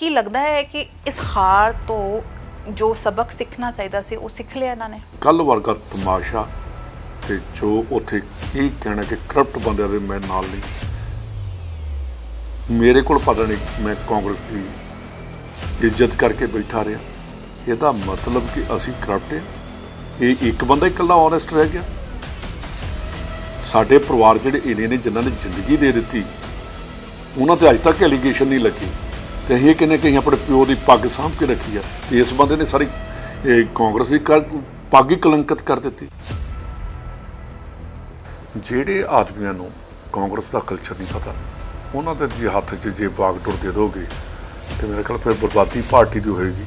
ਕੀ लगता है कि इस हार तो जो सबक सीखना चाहिए सी वो सीख लिया इन्होंने? कल वर्गा तमाशा ते जो उत्थे ये कहना कि करप्ट बंदे दे मैं नाल नहीं, मेरे को पता नहीं मैं कांग्रेस की इज्जत करके बैठा रहा, ਇਹਦਾ मतलब कि असी करप्ट है, ये एक बंदा इकल्ला ऑनेस्ट रह गया। साडे परिवार जिहड़े इन्ने ने जिन्हां ने जिंदगी दे दी उन्हां ते अज तक एलीगेशन नहीं लगी, तो ये कहने कि अपने प्यो की पग साँभ के रखी है, इस बंदे ने सारी कांग्रेस की पग ही कलंकित कर दी। ਜਿਹੜੇ ਆਦਮੀਆਂ ਨੂੰ ਕਾਂਗਰਸ ਦਾ ਕਲਚਰ ਨਹੀਂ ਪਤਾ ਉਹਨਾਂ ਦੇ ਜੇ ਹੱਥ 'ਚ ਜੇ ਵਾਗਡੋਰ ਦੇ ਦੋਗੇ ਤੇ ਮੇਰੇ ਖਿਆਲ ਫਿਰ ਬਰਬਾਦੀ ਪਾਰਟੀ ਦੀ ਹੋਏਗੀ।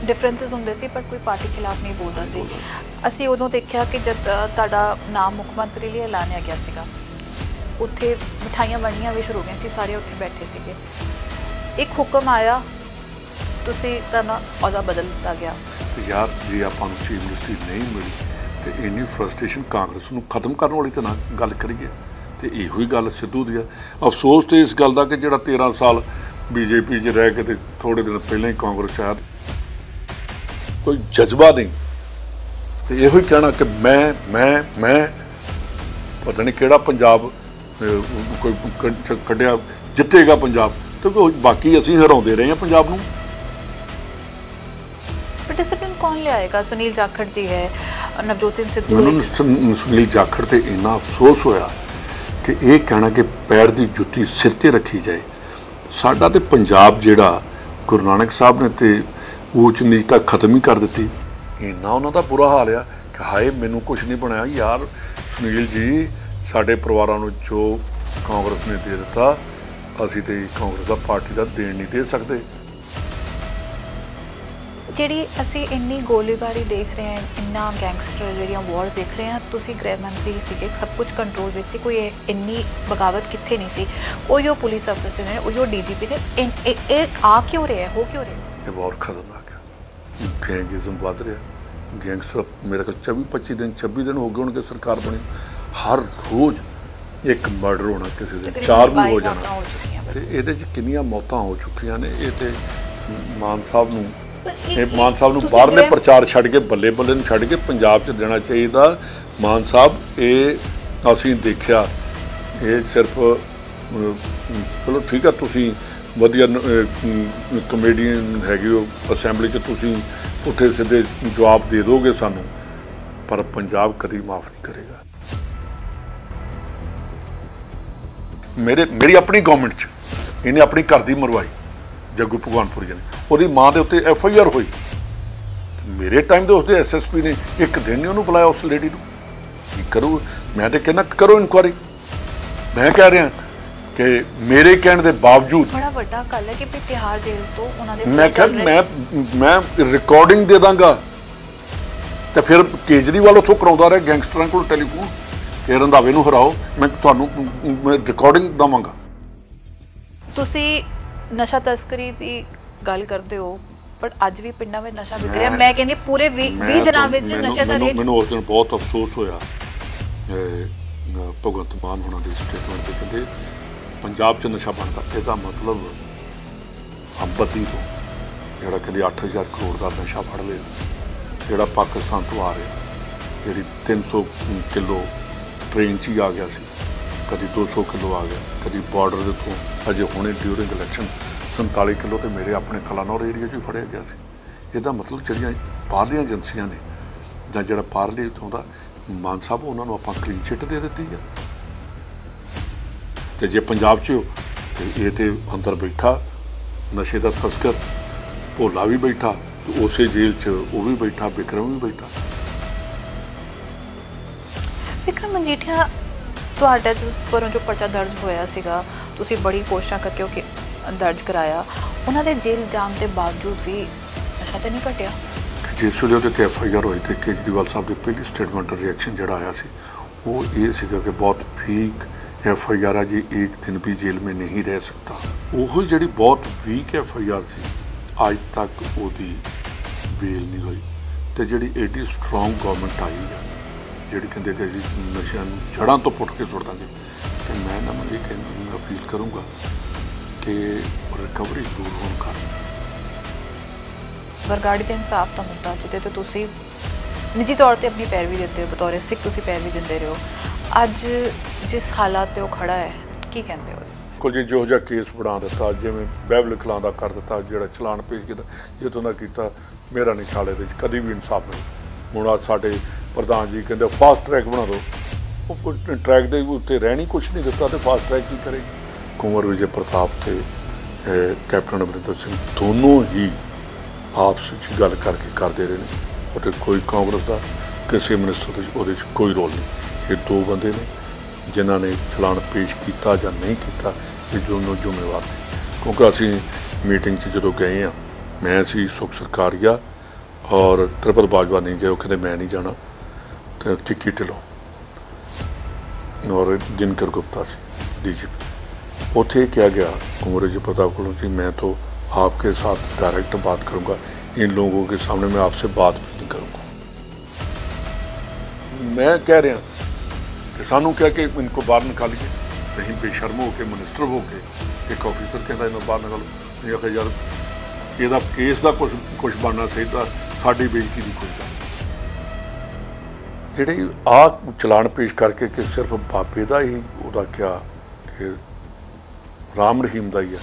डिफरेंसिस होंदे सी पर कोई पार्टी खिलाफ नहीं बोलता सी। ਅਸੀਂ ਉਦੋਂ ਦੇਖਿਆ ਕਿ ਜਦ ਤੁਹਾਡਾ ਨਾਮ ਮੁੱਖ ਮੰਤਰੀ ਲਈ ਐਲਾਨਿਆ ਗਿਆ ਸੀਗਾ ਉੱਥੇ ਮਿਠਾਈਆਂ ਵੰਡੀਆਂ ਵੀ ਸ਼ੁਰੂ ਹੋ ਗਈਆਂ ਸੀ, ਸਾਰੇ ਉੱਥੇ ਬੈਠੇ ਸੀਗੇ। ਇੱਕ ਹੁਕਮ ਆਇਆ, ਤੁਸੀਂ ਤਾਂ ਉਹਦਾ ਬਦਲ ਦਿੱਤਾ ਗਿਆ। ਯਾਰ ਜੇ ਆਪਾਂ ਨੂੰ ਚੀਫ ਮਿਨਿਸਟਰੀ ਨਹੀਂ ਮਿਲੀ ਤੇ ਇੰਨੀ ਫਰਸਟ੍ਰੇਸ਼ਨ ਕਾਂਗਰਸ ਨੂੰ ਖਤਮ ਕਰਨ ਵਾਲੀ ਤਾਂ ਨਾ ਗੱਲ ਕਰੀਏ, ਤੇ ਇਹੋ ਹੀ ਗੱਲ ਸਿੱਧੂ ਦੀ ਆ। ਅਫਸੋਸ ਤੇ ਇਸ ਗੱਲ ਦਾ ਕਿ ਜਿਹੜਾ 13 ਸਾਲ ਬੀਜੇਪੀ 'ਚ ਰਹਿ ਕੇ ਤੇ ਥੋੜੇ ਦਿਨ ਪਹਿਲਾਂ ਹੀ ਕਾਂਗਰਸ 'ਚ ਆਇਆ, ਕੋਈ ਜਜ਼ਬਾ ਨਹੀਂ, ਤੇ ਇਹੋ ਹੀ ਕਹਿਣਾ ਕਿ ਮੈਂ ਪਤਾ ਨਹੀਂ ਕਿਹੜਾ ਪੰਜਾਬ ਕੋਈ ਕੱਢਿਆ ਜਿੱਤੇਗਾ ਪੰਜਾਬ, ਕਿਉਂਕਿ ਬਾਕੀ ਅਸੀਂ ਹਰਾਉਂਦੇ ਰਹੇ ਹਾਂ ਪੰਜਾਬ ਨੂੰ। डिसिप्लिन कौन ले आएगा? सुनील जाखड़ जी है, नवजोत सिंह सिद्धू। सुनील जाखड़ ते इन्ना अफसोस होया कि ये कहना कि पैर की जुत्ती सिर ते रखी जाए। साडा ते पंजाब जिहड़ा गुरु नानक साहब ने ते ऊच नीचता खत्म ही कर दी। इन्ना उन्हां दा बुरा हाल आ कि हाए मैनू कुछ नहीं बनया। यार सुनील जी, साडे परिवारां नूं जो कांग्रेस ने दे दिता असीं ते कांग्रेस दा पार्टी दा देण नहीं दे सकते। ਜਿਹੜੀ ਅਸੀਂ ਇੰਨੀ ਗੋਲੀਬਾਰੀ ਦੇਖ ਰਹੇ ਹਾਂ, ਇੰਨਾ ਗੈਂਗਸਟਰ ਜਿਹੜੀਆਂ ਵਾਰਸ ਦੇਖ ਰਹੇ ਹਾਂ, ਤੁਸੀਂ ਗ੍ਰਹਿ ਮੰਤਰੀ ਸੀਗੇ, ਸਭ ਕੁਝ ਕੰਟਰੋਲ ਵਿੱਚ ਸੀ, ਕੋਈ ਇੰਨੀ ਬਗਾਵਤ ਕਿੱਥੇ ਨਹੀਂ ਸੀ। ਉਹੀਓ ਪੁਲਿਸ ਅਫਸਰ ਨੇ, ਉਹੀਓ ਡੀਜੀਪੀ ਨੇ, ਇਹ ਆ ਕਿਉਂ ਰਿਹਾ, ਹੋ ਕਿਉਂ ਰਿਹਾ? ਇਹ ਬਹੁਤ ਖਤਰਨਾਕ ਹੈ। ਗੈਂਗਿਜ਼ਮ ਵੱਧ ਰਿਹਾ, ਗੈਂਗਸਟਰ ਮੇਰੇ ਕੋਲ 24-25 ਦਿਨ 26 ਦਿਨ ਹੋ ਗਏ ਹੋਣਗੇ ਸਰਕਾਰ ਬਣੀ, ਹਰ ਰੋਜ਼ ਇੱਕ ਮਰਡਰ ਹੋਣਾ, ਕਿਸੇ ਦਿਨ 4 ਵੀ ਹੋ ਜਾਣਾ, ਤੇ ਇਹਦੇ 'ਚ ਕਿੰਨੀਆਂ ਮੌਤਾਂ ਹੋ ਚੁੱਕੀਆਂ ਨੇ। ਇਹ ਤੇ ਮਾਨ ਸਾਹਿਬ ਨੂੰ ਮਾਨ ਸਾਹਿਬ ਨੂੰ ਬਾਹਰਲੇ ਪ੍ਰਚਾਰ ਛੱਡ ਕੇ ਬੱਲੇ ਬੱਲੇ ਨੂੰ ਛੱਡ ਕੇ ਪੰਜਾਬ 'ਚ ਦੇਣਾ ਚਾਹੀਦਾ। ਮਾਨ ਸਾਹਿਬ ਇਹ ਅਸੀਂ ਦੇਖਿਆ, ਇਹ ਸਿਰਫ ਚਲੋ ਠੀਕ ਆ, ਤੁਸੀਂ ਵਧੀਆ ਕਮੇਡੀਅਨ ਹੈਗੇ ਹੋ, ਅਸੈਂਬਲੀ 'ਚ ਤੁਸੀਂ ਪੁੱਠੇ ਸਿੱਧੇ ਜਵਾਬ ਦੇ ਦੋਗੇ ਸਾਨੂੰ, ਪਰ ਪੰਜਾਬ ਕਦੀ ਮਾਫ ਨਹੀਂ ਕਰੇਗਾ। ਮੇਰੀ ਆਪਣੀ ਗੌਰਮੈਂਟ 'ਚ ਇਹਨੇ ਆਪਣੀ ਘਰ ਦੀ ਮਰਵਾਈ, जग्गू भगवानपुर जी ने, ਉਹਦੀ ਮਾਂ ਦੇ ਉੱਤੇ FIR ਹੋਈ। ਮੇਰੇ ਟਾਈਮ ਦੇ ਉਸਦੇ SSP ਨੇ ਇੱਕ ਦਿਨ ਨਹੀਂ ਉਹਨੂੰ ਬੁਲਾਇਆ, ਉਸ ਲੇਡੀ ਨੂੰ। ਕੀ ਕਰੂ ਮੈਂ ਤੇ ਕਹਿੰਦਾ ਕਰੋ ਇਨਕੁਆਰੀ। ਮੈਂ ਕਹਿ ਰਿਹਾ ਕਿ ਮੇਰੇ ਕਹਿਣ ਦੇ ਬਾਵਜੂਦ ਬੜਾ ਵੱਡਾ ਗੱਲ ਹੈ ਕਿ ਤਿਹਾੜ ਜੇਲ੍ਹ ਤੋਂ ਉਹਨਾਂ ਦੇ ਮੈਂ ਕਿਹਾ ਮੈਂ ਰਿਕਾਰਡਿੰਗ ਦੇ ਦਾਂਗਾ, ਤੇ ਫਿਰ ਕੇਜਰੀਵਾਲ ਉੱਥੋਂ ਕਰਾਉਂਦਾ ਰਿਹਾ ਗੈਂਗਸਟਰਾਂ ਕੋਲ ਟੈਲੀਫੋਨ ਕਿ ਰੰਧਾਵੇ ਨੂੰ ਹਰਾਓ, ਮੈਂ ਤੁਹਾਨੂੰ ਰਿਕਾਰਡਿੰਗ ਦੇਵਾਂਗਾ। ਤੁਸੀਂ ਨਸ਼ਾ ਤਸਕਰੀ ਦੀ ਗੱਲ ਕਰਦੇ ਹੋ, ਪਰ ਅੱਜ ਵੀ ਪਿੰਡਾਂ ਵਿੱਚ ਨਸ਼ਾ ਵਿਕ ਰਿਹਾ। ਮੈਂ ਕਹਿੰਦੀ ਪੂਰੇ 20 ਦਿਨਾਂ ਵਿੱਚ ਨਸ਼ੇ ਦਾ ਰੇਟ। ਮੈਨੂੰ ਉਸ ਦਿਨ ਬਹੁਤ ਅਫਸੋਸ ਹੋਇਆ ਭਗਵੰਤ ਮਾਨ ਹੋਣਾ ਦੀ ਸਟੇਟਮੈਂਟ ਤੇ, ਕਹਿੰਦੇ ਪੰਜਾਬ 'ਚ ਨਸ਼ਾ ਬਣਦਾ। ਇਹਦਾ ਮਤਲਬ ਅੰਬਤੀ ਤੋਂ ਜਿਹੜਾ ਕਹਿੰਦੇ 8000 ਕਰੋੜ ਦਾ ਨਸ਼ਾ ਫੜ ਲਿਆ, ਜਿਹੜਾ ਪਾਕਿਸਤਾਨ ਤੋਂ ਆ ਰਿਹਾ, ਜਿਹੜੀ 300 ਕਿਲੋ ਟ੍ਰੇਨ 'ਚ ਹੀ ਆ ਗਿਆ ਸੀ, ਕਦੀ 200 ਕਿਲੋ ਆ ਗਿਆ, ਕਦੀ ਬਾਰਡਰ ਦੇ ਤੋਂ ਅਜੇ ਹੁਣੇ ਡਿਊਰਿੰਗ ਇਲੈਕਸ਼ਨ 47 ਕਿਲੋ ਤੇ ਮੇਰੇ ਆਪਣੇ ਕਲਾਨੌਰ ਏਰੀਆ 'ਚ ਹੀ ਫੜਿਆ ਗਿਆ ਸੀ। ਇਹਦਾ ਮਤਲਬ ਜਿਹੜੀਆਂ ਬਾਹਰਲੀਆਂ ਏਜੰਸੀਆਂ ਨੇ ਜਾਂ ਜਿਹੜਾ ਬਾਹਰਲੇ ਤੋਂ ਦਾ ਮਾਨ ਸਾਹਿਬ, ਉਹਨਾਂ ਨੂੰ ਆਪਾਂ ਕਲੀਨ ਚਿੱਟ ਦੇ ਦਿੱਤੀ ਆ। ਤੇ ਜੇ ਪੰਜਾਬ 'ਚ ਹੋ ਤੇ ਇਹ ਤੇ ਅੰਦਰ ਬੈਠਾ ਨਸ਼ੇ ਦਾ ਤਸਕਰ ਭੋਲਾ ਵੀ ਬੈਠਾ, ਤੇ ਉਸੇ ਜੇਲ੍ਹ 'ਚ ਉਹ ਵੀ ਬੈਠਾ, ਵਿਕਰਮ ਵੀ ਬੈਠਾ। ਵਿਕਰਮ ਮਜੀਠੀਆ ਤੁਹਾਡਾ ਪਰੋਂ ਜੋ ਪਰਚਾ ਦਰਜ ਹੋਇਆ ਸੀਗਾ, ਤੁਸੀਂ ਬੜੀ ਕੋਸ਼ਿਸ਼ਾਂ ਕਰਕੇ ਕਿ ਦਰਜ ਕਰਾਇਆ, ਉਹਨਾਂ ਦੇ ਜੇਲ੍ਹ ਜਾਣ ਦੇ ਬਾਵਜੂਦ ਵੀ ਨਸ਼ਾ ਤਾਂ ਨਹੀਂ ਘਟਿਆ। ਜਿਸ ਵੇਲੇ ਉਹਦੇ ਤੇ FIR ਹੋਈ ਤੇ ਕੇਜਰੀਵਾਲ ਸਾਹਿਬ ਦੀ ਪਹਿਲੀ ਸਟੇਟਮੈਂਟ ਰਿਐਕਸ਼ਨ ਜਿਹੜਾ ਆਇਆ ਸੀ ਉਹ ਇਹ ਸੀਗਾ ਕਿ ਬਹੁਤ ਵੀਕ FIR ਆ ਜੀ, ਇੱਕ ਦਿਨ ਵੀ ਜੇਲ੍ਹ में नहीं रह सकता। ਉਹ ਜਿਹੜੀ ਬਹੁਤ ਵੀਕ FIR ਸੀ, ਅੱਜ ਤੱਕ ਉਹਦੀ ਬੇਲ ਨਹੀਂ ਹੋਈ। ਤੇ ਜਿਹੜੀ ਐਡੀ ਸਟਰੋਂਗ ਗਵਰਨਮੈਂਟ ਆਈ ਆ, ਜਿਹੜੀ ਕਹਿੰਦੇ ਕਿ ਅਸੀਂ ਨਸ਼ਿਆਂ ਨੂੰ ਜੜ੍ਹਾਂ ਤੋਂ ਪੁੱਟ ਕੇ ਸੁੱਟ ਦਾਂਗੇ, ਤੇ ਮੈਂ ਇਹਨਾਂ ਨੂੰ ਇਹ ਅਪੀਲ ਕਰੂੰਗਾ कि रिकवरी जरूर होने कर बरगाड़ी ते इंसाफ का मुद्दा जिते तो तुसी निजी तौर पर अपनी पैरवी देते हो, बतौर सिख तुसी पैरवी देंदे रहे हो, अज जिस हालात ते वो खड़ा है की कहते हो? कुछ जो जिहा केस बना दिता, जिवें बाइबल खिलांदा कर दिता, जिहड़ा चलान पेश किया जितों का किया, मेरा नहीं ख्याल ये कभी भी इंसाफ नहीं। हुण अज साडे प्रधान जी कहते फास्ट ट्रैक बना दो, वो ट्रैक के उत्ते रहनी कुछ नहीं दिता तो फास्ट ट्रैक की करेगी। कुंवर विजय प्रताप ते कैप्टन अमरिंदर सिंह दोनों ही आपस में गल करके करते रहे हैं, और कोई कांग्रेस का किसी मिनिस्टर वो कोई रोल नहीं। ये दो बंदे ने जिन्हों ने चलान पेश किया या नहीं किया, ये दोनों जिम्मेवार ने। क्योंकि असी मीटिंग जो गए हाँ, मैं सी सुख सरकारिया और त्रिपल बाजवा नहीं गए, वो कहते मैं नहीं जाना, तो टिक्की ढिलों और दिनकर गुप्ता से DGP। उत्थे क्या गया कुंवर विजय प्रताप को कि मैं तो आपके साथ डायरेक्ट बात करूंगा, इन लोगों के सामने मैं आपसे बात भी नहीं करूंगा। मैं कह रहा कि सानू कह के इनको बाहर निकालिए, कहीं बेशर्म हो के मिनिस्टर हो के एक ऑफिसर कहता इन्होंने बाहर निकालो, ये आखिर यार ਇਹਦਾ केस का कुछ बनना चाहिए, साड़ी बेइज्जती की कोई गल ਜਿਹੜੀ ਆ ਚਲਾਨ पेश करके कि सिर्फ बाबे का ही ਉਹਦਾ क्या कि राम रहीम का ही है,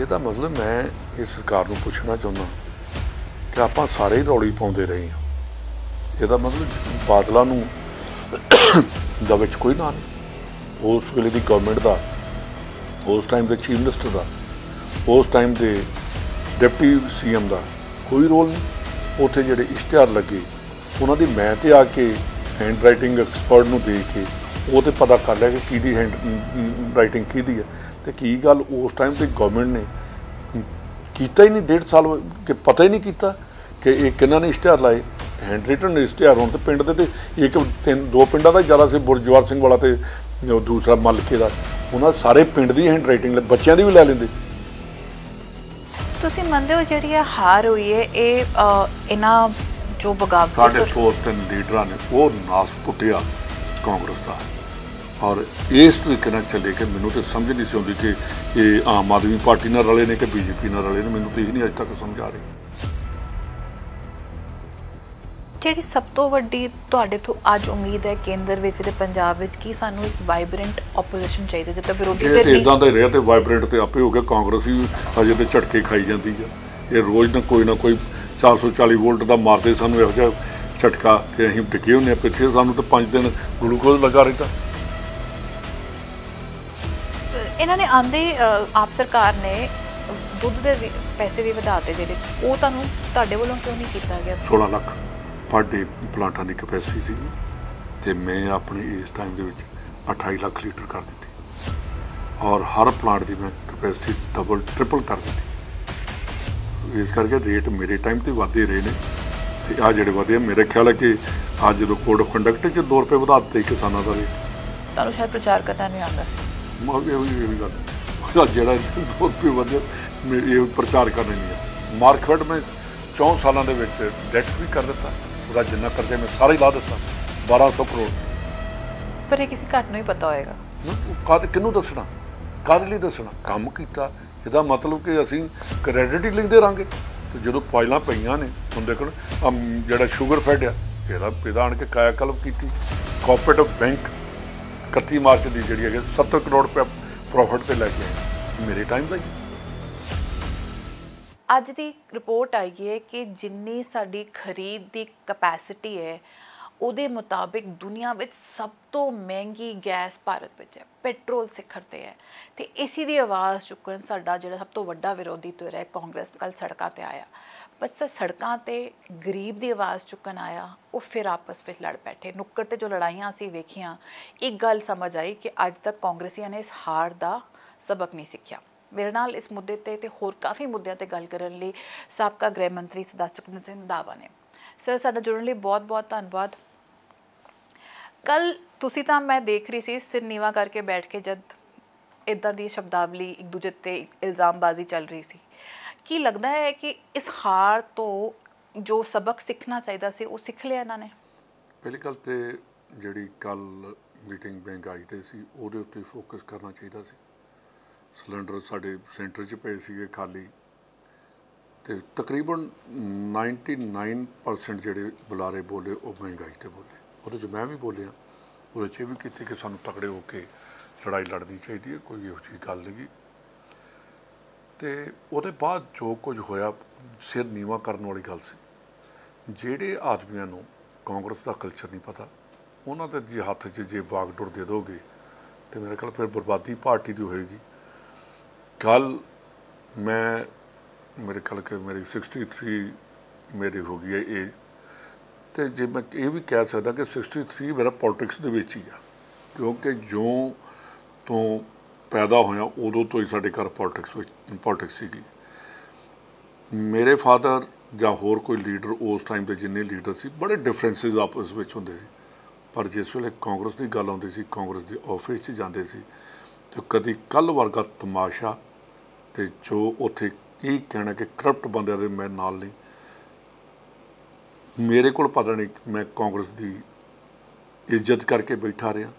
ਇਹਦਾ मतलब मैं ये सरकार को पूछना चाਹੁੰਦਾ कि आप सारे ही रौली पाते रहे हैं। ਇਹਦਾ मतलब बादलों ਦਾ ਵਿੱਚ कोई ना नहीं, उस वेले की गवर्नमेंट का, उस टाइम के चीफ मिनिस्टर का, उस टाइम के डिप्टी CM का कोई रोल नहीं। उत्थे जिहड़े इश्तिहार लगे उन्होंने मैं तो आके हैंड राइटिंग एक्सपर्ट को दे के वो तो पता कर लिया कि किहदी हैंड राइटिंग किहदी है, तो की गल उस टाइम की गवर्नमेंट ने किया ही नहीं, 1.5 साल के पता ही नहीं किया कि एक किन्ना ने इश्तिहार लाए, हैंड रिटन इश्तिहार होने तो पिंड के एक 2 पिंडों का ज़्यादा से बुरजवार सिंह वाला तो दूसरा मलके का, उन्होंने सारे पिंड की हैंड राइटिंग बच्चों की भी लै लेंदे। ਤੁਸੀਂ ਮੰਨਦੇ ਹੋ ਜਿਹੜੀ ਇਹ ਹਾਰ ਹੋਈ ਹੈ ਇਹ ਇਹਨਾਂ ਜੋ ਬਗਾਵਤੀ ਸਾਡੇ 2-3 ਲੀਡਰਾਂ ਨੇ ਉਹ ਨਾਸ ਪੁੱਟਿਆ ਕਾਂਗਰਸ ਦਾ, ਔਰ ਇਸ ਤਰੀਕੇ ਨਾਲ ਚੱਲੇ ਕਿ ਮੈਨੂੰ ਤਾਂ ਸਮਝ ਨਹੀਂ ਸੀ ਆਉਂਦੀ ਕਿ ਇਹ ਆਮ ਆਦਮੀ ਪਾਰਟੀ ਨਾਲ ਰਲੇ ਨੇ ਕਿ BJP ਨਾਲ ਰਲੇ ਨੇ, ਮੈਨੂੰ ਤਾਂ ਇਹ ਨਹੀਂ ਅੱਜ ਤੱਕ ਸਮਝ ਆ ਰਹੀ। ਜਿਹੜੀ ਸਭ ਤੋਂ ਵੱਡੀ ਤੁਹਾਡੇ ਤੋਂ ਅੱਜ ਉਮੀਦ ਹੈ ਕੇਂਦਰ ਵਿੱਚ ਤੇ ਪੰਜਾਬ ਵਿੱਚ ਕੀ ਸਾਨੂੰ ਇੱਕ ਵਾਈਬ੍ਰੈਂਟ ਆਪੋਜੀਸ਼ਨ ਚਾਹੀਦੀ ਜਿੱਥੇ ਵਿਰੋਧੀ ਧਿਰ ਤੇ ਇਦਾਂ ਦਾ ਹੀ ਰਿਹਾ ਤੇ ਵਾਈਬ੍ਰੈਂਟ ਤੇ ਆਪੇ ਹੋ ਗਿਆ, ਕਾਂਗਰਸ ਵੀ ਅਜੇ ਤੇ ਝਟਕੇ ਖਾਈ ਜਾਂਦੀ ਆ, ਇਹ ਰੋਜ਼ ਨਾ ਕੋਈ 440 ਵੋਲਟ ਦਾ ਮਾਰਦੇ ਸਾਨੂੰ ਇਹੋ ਜਿਹਾ ਝਟਕਾ ਤੇ ਅਸੀਂ ਡਿੱਗੇ ਹੁੰਦੇ ਆ ਪਿੱਛੇ, ਸਾਨੂੰ ਤਾਂ 5 ਦਿਨ ਗਲੂਕੋਜ਼ ਲੱਗਾ ਰਹਿੰਦਾ। ਇਹਨਾਂ ਨੇ ਆਂਦੇ ਆਪ ਸਰਕਾਰ ਨੇ ਦੁੱਧ ਦੇ ਪੈਸੇ ਵੀ ਵਧਾਤੇ ਜਿਹੜੇ ਉਹ ਤੁਹਾਡੇ ਵੱਲੋਂ ਕਿਉਂ ਨਹੀਂ ਕੀਤਾ ਗਿਆ? 16 ਲੱਖ पर डे प्लांटा की कैपेसिटी सी, तो मैं अपने इस टाइम के 28 लाख लीटर कर दी, और हर प्लांट की मैं कैपेसिटी डबल ट्रिपल कर दी। इस करके रेट मेरे टाइम तो वादे रहे हैं, तो आ जोड़े वादे मेरे ख्याल है कि आज जो कोड ऑफ कंडक्ट 2 रुपये बढ़ा दिते किसानों का रेट। तुहानूं शायद प्रचार करना नहीं आता सी, ये गल जो 2 रुपये वादे ये प्रचार करना नहीं है। मार्केट में 4 सालों के डेट फ्री कर दिता, पूरा जिन्ना करजे मैं सारा ही ला दिता, 1200 करोड़ से। पर ये किसी घट नहीं पता होएगा किनू दसना, कद लिए दसना, काम किया ਇਹਦਾ मतलब कि ਅਸੀਂ क्रेडिट ही लेंदे रहांगे। तो जो फाइलां पईयां ने हुण देखो ਜਿਹੜਾ ਸ਼ੂਗਰ ਫੈਡ ਆ ਇਹਦਾ ਆਣ ਕੇ ਕਾਇਆ ਕਲਪ ਕੀਤੀ, ਕੋਆਪਰੇਟਿਵ ਬੈਂਕ 31 ਮਾਰਚ ਦੀ ਜਿਹੜੀ ਹੈਗੀ 70 ਕਰੋੜ ਰੁਪਏ ਪ੍ਰੋਫਿਟ ਤੇ ਲੈ ਕੇ ਆਏ, ਮੇਰੇ ਟਾਈਮ ਦਾ ਹੀ। ਅੱਜ ਦੀ ਰਿਪੋਰਟ ਆਈ ਹੈ ਕਿ ਜਿੰਨੀ ਸਾਡੀ ਖਰੀਦ ਦੀ ਕਪੈਸਿਟੀ ਹੈ ਉਹਦੇ ਮੁਤਾਬਿਕ ਦੁਨੀਆ ਵਿੱਚ ਸਭ ਤੋਂ ਮਹਿੰਗੀ ਗੈਸ ਭਾਰਤ ਵਿੱਚ ਹੈ, ਪੈਟਰੋਲ ਸਿਖਰ ਤੇ ਹੈ, ਤੇ ਇਸੀ ਦੀ ਆਵਾਜ਼ ਚੁੱਕਣ ਸਾਡਾ ਜਿਹੜਾ ਸਭ ਤੋਂ ਵੱਡਾ ਵਿਰੋਧੀ ਧਿਰ ਹੈ ਕਾਂਗਰਸ ਕੱਲ ਸੜਕਾਂ ਤੇ ਆਇਆ। ਬਸ ਸੜਕਾਂ ਤੇ ਗਰੀਬ ਦੀ ਆਵਾਜ਼ ਚੁੱਕਣ ਆਇਆ, ਉਹ ਫਿਰ ਆਪਸ ਵਿੱਚ ਲੜ ਬੈਠੇ। ਨੁੱਕੜ ਤੇ ਜੋ ਲੜਾਈਆਂ ਅਸੀਂ ਵੇਖੀਆਂ, ਇੱਕ ਗੱਲ ਸਮਝ ਆਈ ਕਿ ਅੱਜ ਤੱਕ ਕਾਂਗਰਸੀਆਂ ਨੇ ਇਸ ਹਾਰ ਦਾ ਸਬਕ ਨਹੀਂ ਸਿੱਖਿਆ। ਮੇਰੇ ਨਾਲ ਇਸ ਮੁੱਦੇ ਤੇ ਹੋਰ ਕਾਫੀ ਮੁੱਦਿਆਂ ਤੇ ਗੱਲ ਕਰਨ ਲਈ ਸਾਬਕਾ ਗ੍ਰਹਿ ਮੰਤਰੀ ਸਰਦਾਰ ਸੁਖਬੀਰ ਸਿੰਘ ਰੰਧਾਵਾ ਨੇ। ਸਰ ਸਾਡਾ ਜੁੜਨ ਲਈ ਬਹੁਤ ਬਹੁਤ ਧੰਨਵਾਦ। ਕੱਲ ਤੁਸੀਂ ਤਾਂ ਮੈਂ ਦੇਖ ਰਹੀ ਸੀ ਸਿਰ ਨੀਵਾ ਕਰਕੇ ਬੈਠ ਕੇ ਜਦ ਇੱਦਾਂ ਦੀ ਸ਼ਬਦਾਵਲੀ ਇੱਕ ਦੂਜੇ ਤੇ ਇਲਜ਼ਾਮਬਾਜ਼ੀ ਚੱਲ ਰਹੀ ਸੀ, ਕੀ ਲੱਗਦਾ ਹੈ ਕਿ ਇਸ ਹਾਰ ਤੋਂ ਜੋ ਸਬਕ ਸਿੱਖਣਾ ਚਾਹੀਦਾ ਸੀ ਉਹ ਸਿੱਖ ਲਿਆ ਇਹਨਾਂ ਨੇ? ਪਹਿਲੀ ਗੱਲ ਤੇ ਜਿਹੜੀ ਕੱਲ ਮੀਟਿੰਗ ਮਹਿੰਗਾਈ ਤੇ ਸੀ ਉਹਦੇ ਉੱਤੇ ਫੋਕਸ ਕਰਨਾ ਚਾਹੀਦਾ ਸੀ। ਸਿਲੰਡਰ ਸਾਡੇ ਸੈਂਟਰ 'ਚ ਪਏ ਸੀਗੇ ਖਾਲੀ, ਤੇ ਤਕਰੀਬਨ 99% ਜਿਹੜੇ ਬੁਲਾਰੇ ਬੋਲੇ ਉਹ ਮਹਿੰਗਾਈ ਤੇ ਬੋਲੇ। ਉਹਦੇ 'ਚ ਮੈਂ ਵੀ ਬੋਲਿਆ, ਉਹਦੇ 'ਚ ਇਹ ਵੀ ਕੀਤੀ ਕਿ ਸਾਨੂੰ ਤਕੜੇ ਹੋ ਕੇ ਲੜਾਈ ਲੜਨੀ ਚਾਹੀਦੀ ਹੈ, ਕੋਈ ਇਹੋ ਜਿਹੀ ਗੱਲ ਨਹੀਂ। ਤੇ ਉਹਦੇ ਬਾਅਦ ਜੋ ਕੁਝ ਹੋਇਆ ਸਿਰ ਨੀਵਾਂ ਕਰਨ ਵਾਲੀ ਗੱਲ ਸੀ। ਜਿਹੜੇ ਆਦਮੀਆਂ ਨੂੰ ਕਾਂਗਰਸ ਦਾ ਕਲਚਰ ਨਹੀਂ ਪਤਾ, ਉਹਨਾਂ ਦੇ ਜੇ ਹੱਥ 'ਚ ਜੇ ਵਾਗਡੋਰ ਦੇ ਦੋਗੇ ਤੇ ਮੇਰੇ ਖਿਆਲ ਫਿਰ ਬਰਬਾਦੀ ਪਾਰਟੀ ਦੀ ਹੋਏਗੀ। ਕੱਲ ਮੈਂ ਮੇਰੇ ਖਿਆਲ ਕਿ ਮੇਰੀ 63 ਮੇਰੀ ਹੋ ਗਈ ਹੈ ਏਜ, ਤੇ ਜੇ ਮੈਂ ਇਹ ਵੀ ਕਹਿ ਸਕਦਾ ਕਿ 63 ਮੇਰਾ ਪੋਲੀਟਿਕਸ ਦੇ ਵਿੱਚ ਹੀ ਆ, ਕਿਉਂਕਿ ਜੋ ਤੋਂ ਪੈਦਾ ਹੋਇਆ ਉਦੋਂ ਤੋਂ ਹੀ ਸਾਡੇ ਘਰ ਪੋਲੀਟਿਕਸ ਸੀਗੀ। ਮੇਰੇ ਫਾਦਰ ਜਾਂ ਹੋਰ ਕੋਈ ਲੀਡਰ ਉਸ ਟਾਈਮ ਦੇ ਜਿੰਨੇ ਲੀਡਰ ਸੀ, ਬੜੇ ਡਿਫਰੈਂਸਿਸ ਆਪਸ ਵਿੱਚ ਹੁੰਦੇ ਸੀ, ਪਰ ਜਿਸ ਵੇਲੇ ਕਾਂਗਰਸ ਦੀ ਗੱਲ ਆਉਂਦੀ ਸੀ, ਕਾਂਗਰਸ ਦੇ ਆਫਿਸ 'ਚ ਜਾਂਦੇ ਸੀ ਤੇ ਕਦੀ ਕੱਲ੍ਹ ਵਰਗਾ ਤਮਾਸ਼ਾ ਤੇ ਜੋ ਉੱਥੇ ਇਹ ਕਹਿਣਾ ਕਿ ਕਰਪਟ ਬੰਦਿਆਂ ਦੇ ਮੈਂ ਨਾਲ ਨਹੀਂ। ਮੇਰੇ ਕੋਲ ਪਤਾ ਨਹੀਂ, ਮੈਂ ਕਾਂਗਰਸ ਦੀ ਇੱਜ਼ਤ ਕਰਕੇ ਬੈਠਾ ਰਿਹਾ।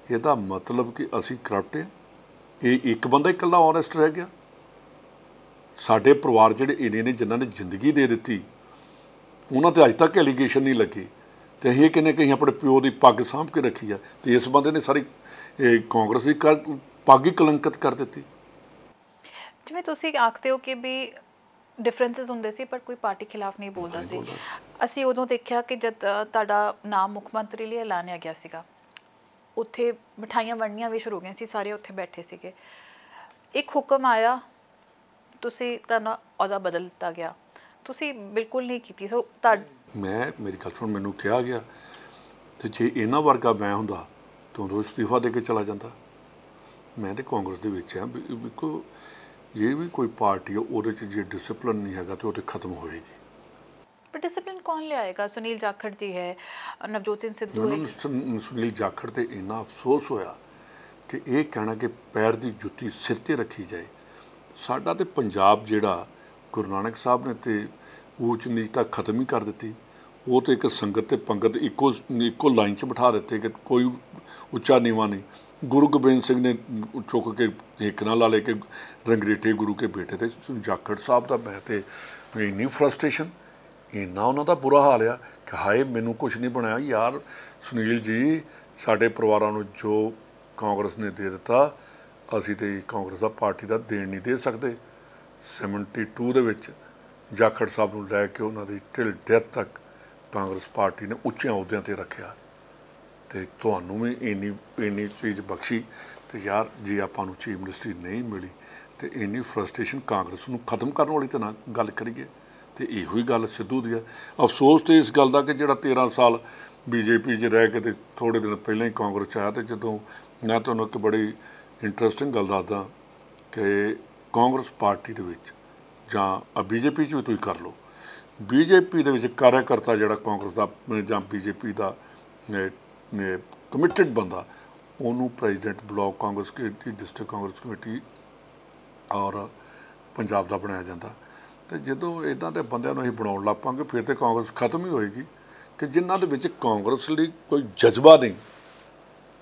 ਇਹਦਾ ਮਤਲਬ ਕਿ ਅਸੀਂ ਕਰਪਟ ਹਾਂ? ਇਹ ਇੱਕ ਬੰਦਾ ਇਕੱਲਾ ਔਨੈਸਟ ਰਹਿ ਗਿਆ? ਸਾਡੇ ਪਰਿਵਾਰ ਜਿਹੜੇ ਇਹਨੇ ਨੇ ਜਿਨ੍ਹਾਂ ਨੇ ਜ਼ਿੰਦਗੀ ਦੇ ਦਿੱਤੀ, ਉਹਨਾਂ 'ਤੇ ਅੱਜ ਤੱਕ ਐਲੀਗੇਸ਼ਨ ਨਹੀਂ ਲੱਗੇ, ਤੇ ਅਸੀਂ ਕਹਿੰਦੇ ਕਿ ਅਸੀਂ ਆਪਣੇ ਪਿਓ ਦੀ ਪੱਗ ਸਾਂਭ ਕੇ ਰੱਖੀ ਆ, ਤੇ ਇਸ ਬੰਦੇ ਨੇ ਸਾਰੀ ਕਾਂਗਰਸ ਦੀ ਪੱਗ ਹੀ ਕਲੰਕਿਤ ਕਰ ਦਿੱਤੀ। ਜਿਵੇਂ ਤੁਸੀਂ ਆਖਦੇ ਹੋ ਕਿ ਵੀ ਡਿਫਰੈਂਸਿਸ ਹੁੰਦੇ ਸੀ ਪਰ ਕੋਈ ਪਾਰਟੀ ਖਿਲਾਫ ਨਹੀਂ ਬੋਲਦਾ ਸੀ। ਅਸੀਂ ਉਦੋਂ ਦੇਖਿਆ ਕਿ ਜਦ ਤੁਹਾਡਾ ਨਾਮ ਮੁੱਖ ਮੰਤਰੀ ਲਈ ਐਲਾਨਿਆ ਗਿਆ ਸੀਗਾ, ਉੱਥੇ ਮਿਠਾਈਆਂ ਵੰਡਣੀਆਂ ਵੀ ਸ਼ੁਰੂ ਹੋ ਗਈਆਂ ਸੀ, ਸਾਰੇ ਉੱਥੇ ਬੈਠੇ ਸੀਗੇ। ਇੱਕ ਹੁਕਮ ਆਇਆ, ਤੁਸੀਂ ਤੁਹਾਡਾ ਅਹੁਦਾ ਬਦਲ ਦਿੱਤਾ ਗਿਆ, ਤੁਸੀਂ ਬਿਲਕੁਲ ਨਹੀਂ ਕੀਤੀ। ਸੋ ਮੇਰੀ ਗੱਲ ਸੁਣ, ਮੈਨੂੰ ਕਿਹਾ ਗਿਆ, ਤੇ ਜੇ ਇਹਨਾਂ ਵਰਗਾ ਮੈਂ ਹੁੰਦਾ ਤਾਂ ਉਦੋਂ ਅਸਤੀਫਾ ਦੇ ਕੇ ਚਲਾ ਜਾਂਦਾ। ਮੈਂ ਤਾਂ ਕਾਂਗਰਸ ਦੇ ਵਿੱਚ ਹਾਂ। ਬਿਲਕੁਲ ਜੇ ਵੀ ਕੋਈ ਪਾਰਟੀ ਹੈ ਉਹਦੇ 'ਚ ਜੇ ਡਿਸਪਲਿਨ ਨਹੀਂ ਹੈਗਾ ਤਾਂ ਉਹ ਤਾਂ ਖਤਮ ਹੋਏਗੀ। ਪਰ ਡਿਸਪਲਿਨ ਕੌਣ ਲਿਆਏਗਾ? ਸੁਨੀਲ ਜਾਖੜ ਜੀ ਹੈ, ਨਵਜੋਤ ਸਿੰਘ ਸਿੱਧੂ ਹੈ। ਮੈਨੂੰ ਸੁਨੀਲ ਜਾਖੜ 'ਤੇ ਇੰਨਾ ਅਫਸੋਸ ਹੋਇਆ ਕਿ ਇਹ ਕਹਿਣਾ ਕਿ ਪੈਰ ਦੀ ਜੁੱਤੀ ਸਿਰ 'ਤੇ ਰੱਖੀ ਜਾਏ। ਸਾਡਾ ਤਾਂ ਪੰਜਾਬ ਜਿਹੜਾ ਗੁਰੂ ਨਾਨਕ ਸਾਹਿਬ ਨੇ ਤੇ ਊਚ ਨੀਚ ਤਾਂ ਖਤਮ ਹੀ ਕਰ ਦਿੱਤੀ। ਉਹ ਤਾਂ ਇੱਕ ਸੰਗਤ ਤੇ ਪੰਗਤ ਇੱਕੋ ਲਾਈਨ 'ਚ ਬਿਠਾ ਦਿੱਤੇ ਕਿ ਕੋਈ ਉੱਚਾ ਨੀਵਾਂ ਨਹੀਂ। ਗੁਰੂ ਗੋਬਿੰਦ ਸਿੰਘ ਨੇ ਚੁੱਕ ਕੇ ਇੱਕ ਨਾਲ ਲਾ ਲੈ ਕੇ ਰੰਗਰੇਟੇ ਗੁਰੂ ਕੇ ਬੇਟੇ। ਤੇ ਜਾਖੜ ਸਾਹਿਬ ਦਾ ਮੈਂ ਤੇ ਇੰਨੀ ਫਰਸਟ੍ਰੇਸ਼ਨ, ਇੰਨਾ ਉਹਨਾਂ ਦਾ ਬੁਰਾ ਹਾਲ ਆ ਕਿ ਹਾਏ ਮੈਨੂੰ ਕੁਛ ਨਹੀਂ ਬਣਾਇਆ। ਯਾਰ ਸੁਨੀਲ ਜੀ, ਸਾਡੇ ਪਰਿਵਾਰਾਂ ਨੂੰ ਜੋ ਕਾਂਗਰਸ ਨੇ ਦੇ ਦਿੱਤਾ, ਅਸੀਂ ਤਾਂ ਕਾਂਗਰਸ ਦਾ ਪਾਰਟੀ ਦਾ ਦੇਣ ਨਹੀਂ ਦੇ ਸਕਦੇ। 72 ਦੇ ਵਿੱਚ ਜਾਖੜ ਸਾਹਿਬ ਨੂੰ ਲੈ ਕੇ ਉਹਨਾਂ ਦੀ ਟਿਲ ਡੈਥ ਤੱਕ ਕਾਂਗਰਸ ਪਾਰਟੀ ਨੇ ਉੱਚਿਆਂ ਅਹੁਦਿਆਂ 'ਤੇ ਰੱਖਿਆ, ਅਤੇ ਤੁਹਾਨੂੰ ਵੀ ਇੰਨੀ ਚੀਜ਼ ਬਖਸ਼ੀ। ਅਤੇ ਯਾਰ ਜੇ ਆਪਾਂ ਨੂੰ ਚੀਫ ਮਿਨਿਸਟਰੀ ਨਹੀਂ ਮਿਲੀ ਅਤੇ ਇੰਨੀ ਫਰਸਟ੍ਰੇਸ਼ਨ ਕਾਂਗਰਸ ਨੂੰ ਖਤਮ ਕਰਨ ਵਾਲੀ ਤਾਂ ਨਾ ਗੱਲ ਕਰੀਏ। ਅਤੇ ਇਹੋ ਹੀ ਗੱਲ ਸਿੱਧੂ ਦੀ ਹੈ। ਅਫਸੋਸ ਤਾਂ ਇਸ ਗੱਲ ਦਾ ਕਿ ਜਿਹੜਾ 13 ਸਾਲ BJP 'ਚ ਰਹਿ ਕੇ ਅਤੇ ਥੋੜ੍ਹੇ ਦਿਨ ਪਹਿਲਾਂ ਹੀ ਕਾਂਗਰਸ 'ਚ ਆਇਆ। ਅਤੇ ਜਦੋਂ ਮੈਂ ਤੁਹਾਨੂੰ ਇੱਕ ਬੜੀ ਇੰਟਰਸਟਿੰਗ ਗੱਲ ਦੱਸਦਾ ਕਿ ਕਾਂਗਰਸ ਪਾਰਟੀ ਦੇ ਵਿੱਚ ਜਾਂ BJP 'ਚ ਵੀ ਤੁਸੀਂ ਕਰ ਲਓ, BJP ਦੇ ਵਿੱਚ ਕਾਰਿਆਕਰਤਾ ਜਿਹੜਾ ਕਾਂਗਰਸ ਦਾ ਜਾਂ BJP ਦਾ ਕਮਿਟਡ ਬੰਦਾ, ਉਹਨੂੰ president block Congress committee, district Congress committee ਔਰ ਪੰਜਾਬ ਦਾ ਬਣਾਇਆ ਜਾਂਦਾ। ਅਤੇ ਜਦੋਂ ਇੱਦਾਂ ਦੇ ਬੰਦਿਆਂ ਨੂੰ ਅਸੀਂ ਬਣਾਉਣ ਲੱਗ ਪਾਂਗੇ ਫਿਰ ਤਾਂ ਕਾਂਗਰਸ ਖਤਮ ਹੀ ਹੋਏਗੀ। ਕਿ ਜਿਨ੍ਹਾਂ ਦੇ ਵਿੱਚ ਕਾਂਗਰਸ ਲਈ ਕੋਈ ਜਜ਼ਬਾ ਨਹੀਂ,